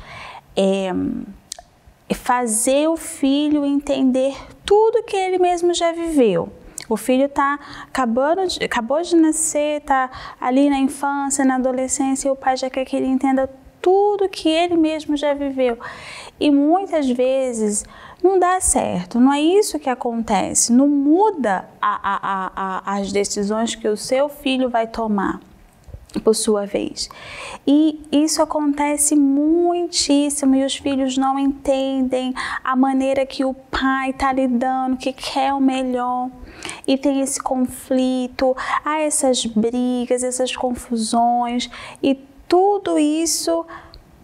fazer o filho entender tudo que ele mesmo já viveu. O filho acabou de nascer, está ali na infância, na adolescência, e o pai já quer que ele entenda tudo que ele mesmo já viveu. E muitas vezes não dá certo, não é isso que acontece, não muda as decisões que o seu filho vai tomar, por sua vez. E isso acontece muitíssimo e os filhos não entendem a maneira que o pai está lidando, que quer o melhor. E tem esse conflito, há essas brigas, essas confusões e tudo isso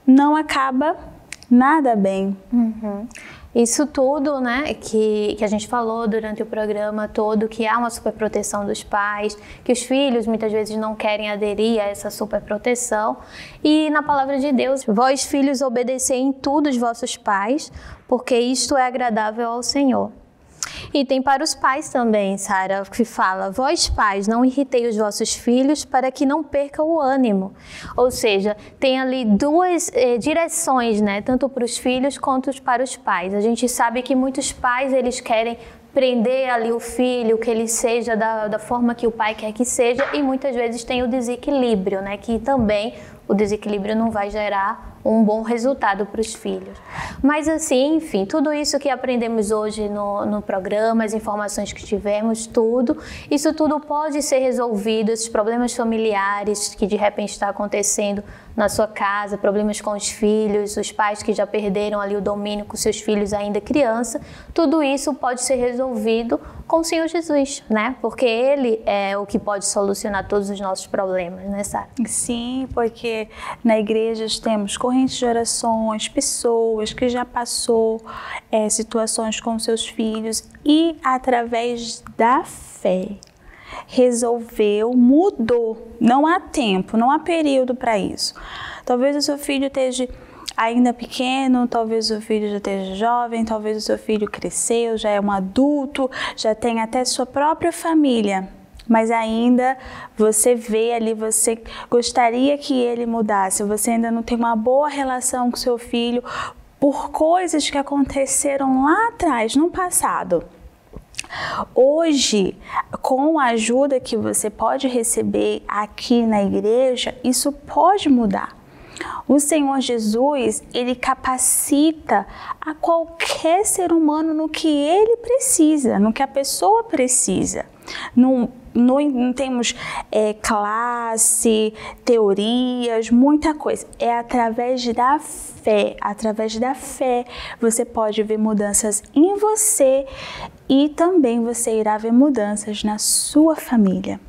não acaba nada bem. Isso tudo, né, que a gente falou durante o programa todo, que há uma superproteção dos pais, que os filhos muitas vezes não querem aderir a essa superproteção. E na palavra de Deus, vós filhos obedecei em tudo os vossos pais, porque isto é agradável ao Senhor. E tem para os pais também, Sara, que fala: vós pais, não irritei os vossos filhos para que não percam o ânimo. Ou seja, tem ali 2 direções, né? Tanto para os filhos quanto para os pais. A gente sabe que muitos pais, eles querem prender ali o filho, que ele seja da forma que o pai quer que seja, e muitas vezes tem o desequilíbrio, né? Que também o desequilíbrio não vai gerar um bom resultado para os filhos. Mas assim, enfim, tudo isso que aprendemos hoje no programa, as informações que tivemos, isso tudo pode ser resolvido, esses problemas familiares que de repente está acontecendo na sua casa, problemas com os filhos, os pais que já perderam ali o domínio com seus filhos ainda criança, tudo isso pode ser resolvido com o Senhor Jesus, né? Porque Ele é o que pode solucionar todos os nossos problemas, né, Sara? Sim, porque na igreja temos correntes de orações, pessoas que já passou situações com seus filhos e através da fé resolveu, mudou. Não há tempo, não há período para isso. Talvez o seu filho esteja ainda pequeno, talvez o seu filho já esteja jovem, talvez o seu filho cresceu, já é um adulto, já tem até sua própria família. Mas ainda você vê ali, você gostaria que ele mudasse, você ainda não tem uma boa relação com seu filho por coisas que aconteceram lá atrás, no passado. Hoje, com a ajuda que você pode receber aqui na igreja, isso pode mudar. O Senhor Jesus, Ele capacita a qualquer ser humano no que ele precisa, no que a pessoa precisa. Não temos classe, teorias, muita coisa. É através da fé. Através da fé você pode ver mudanças em você e também você irá ver mudanças na sua família.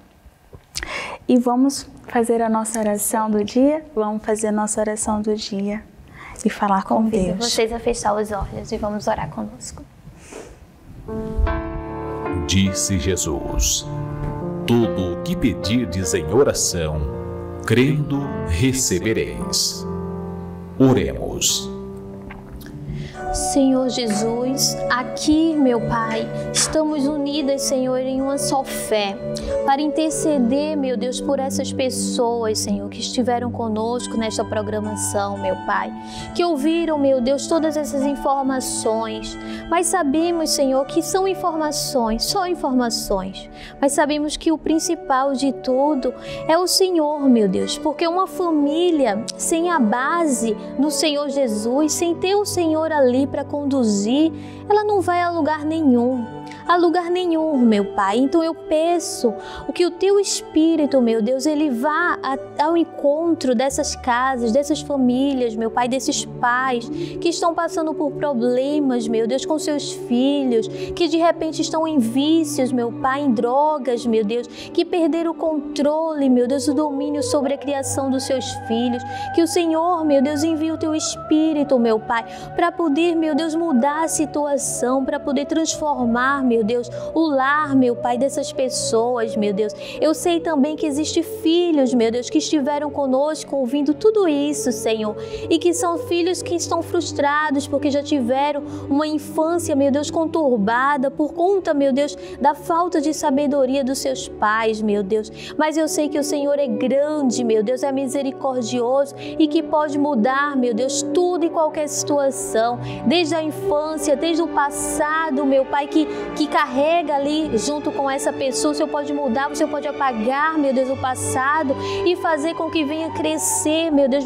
E vamos fazer a nossa oração do dia? Vamos fazer a nossa oração do dia e falar com Deus. Convido vocês a fechar os olhos e vamos orar conosco. Disse Jesus: tudo o que pedirdes em oração, crendo, recebereis. Oremos. Senhor Jesus, aqui, meu Pai, estamos unidas, Senhor, em uma só fé, para interceder, meu Deus, por essas pessoas, Senhor, que estiveram conosco nesta programação, meu Pai, que ouviram, meu Deus, todas essas informações, mas sabemos, Senhor, que são informações, só informações, mas sabemos que o principal de tudo é o Senhor, meu Deus, porque uma família sem a base no Senhor Jesus, sem ter o Senhor ali para conduzir, ela não vai a lugar nenhum, meu Pai. Então eu peço que o Teu Espírito, meu Deus, ele vá ao encontro dessas casas, dessas famílias, meu Pai, desses pais que estão passando por problemas, meu Deus, com seus filhos, que de repente estão em vícios, meu Pai, em drogas, meu Deus, que perderam o controle, meu Deus, o domínio sobre a criação dos seus filhos. Que o Senhor, meu Deus, envie o Teu Espírito, meu Pai, para poder, meu Deus, mudar a situação, para poder transformar, meu Deus, o lar, meu Pai, dessas pessoas, meu Deus. Eu sei também que existem filhos, meu Deus, que estiveram conosco ouvindo tudo isso, Senhor, e que são filhos que estão frustrados porque já tiveram uma infância, meu Deus, conturbada por conta, meu Deus, da falta de sabedoria dos seus pais, meu Deus. Mas eu sei que o Senhor é grande, meu Deus, é misericordioso e que pode mudar, meu Deus, tudo e qualquer situação, desde a infância, desde o passado, meu Pai, que carrega ali junto com essa pessoa. O Senhor pode mudar, o Senhor pode apagar, meu Deus, o passado e fazer com que venha crescer, meu Deus,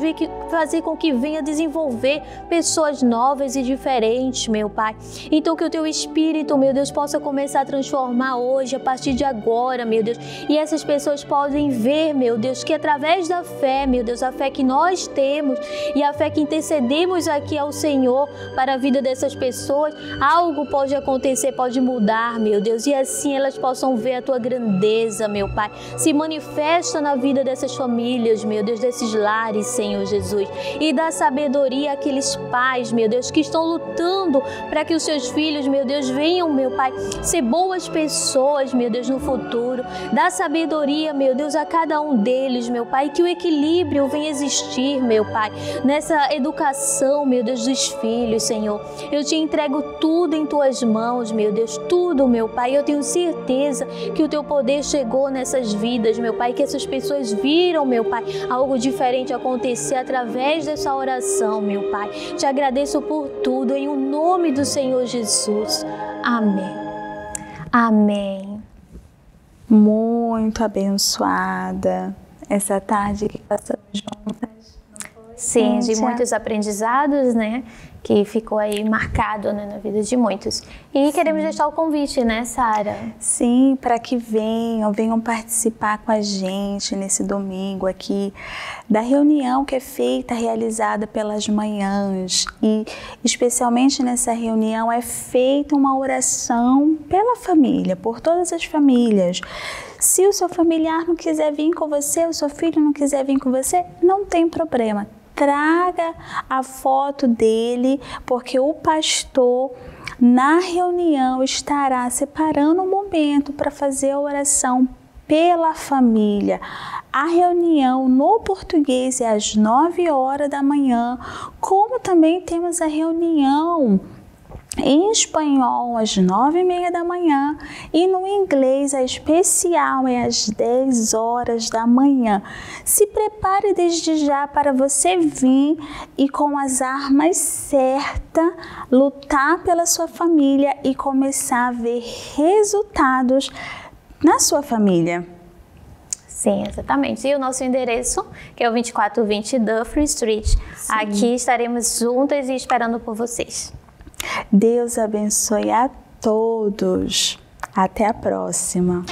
fazer com que venha desenvolver pessoas novas e diferentes, meu Pai. Então que o Teu Espírito, meu Deus, possa começar a transformar hoje, a partir de agora, meu Deus, e essas pessoas podem ver, meu Deus, que através da fé, meu Deus, a fé que nós temos e a fé que intercedemos aqui ao Senhor para a vida dessas pessoas, algo pode acontecer, pode mudar, meu Deus, e assim elas possam ver a Tua grandeza, meu Pai, se manifesta na vida dessas famílias, meu Deus, desses lares, Senhor Jesus, e dá sabedoria àqueles pais, meu Deus, que estão lutando para que os seus filhos, meu Deus, venham, meu Pai, ser boas pessoas, meu Deus, no futuro. Dá sabedoria, meu Deus, a cada um deles, meu Pai, que o equilíbrio venha existir, meu Pai, nessa educação, meu Deus, dos filhos, Senhor. Eu te entrego tudo em Tuas mãos, meu Deus, tudo, meu Pai. Eu tenho certeza que o Teu poder chegou nessas vidas, meu Pai, que essas pessoas viram, meu Pai, algo diferente acontecer através dessa oração, meu Pai. Te agradeço por tudo, em o nome do Senhor Jesus. Amém. Amém. Muito abençoada essa tarde que passamos juntas. Sim, de muitos aprendizados, né? Que ficou aí marcado, né, na vida de muitos. E queremos deixar o convite, né, Sara? Sim, para que venham participar com a gente nesse domingo aqui da reunião que é realizada pelas manhãs. E especialmente nessa reunião é feita uma oração pela família, por todas as famílias. Se o seu familiar não quiser vir com você, o seu filho não quiser vir com você, não tem problema. Traga a foto dele, porque o pastor na reunião estará separando um momento para fazer a oração pela família. A reunião no português é às 9 horas da manhã, como também temos a reunião em espanhol às 9h30 da manhã e no inglês a especial é às 10 horas da manhã. Se prepare desde já para você vir e com as armas certas lutar pela sua família e começar a ver resultados na sua família. Sim, exatamente. E o nosso endereço, que é o 2420 Dufferin Street. Sim. Aqui estaremos juntas e esperando por vocês. Deus abençoe a todos. Até a próxima.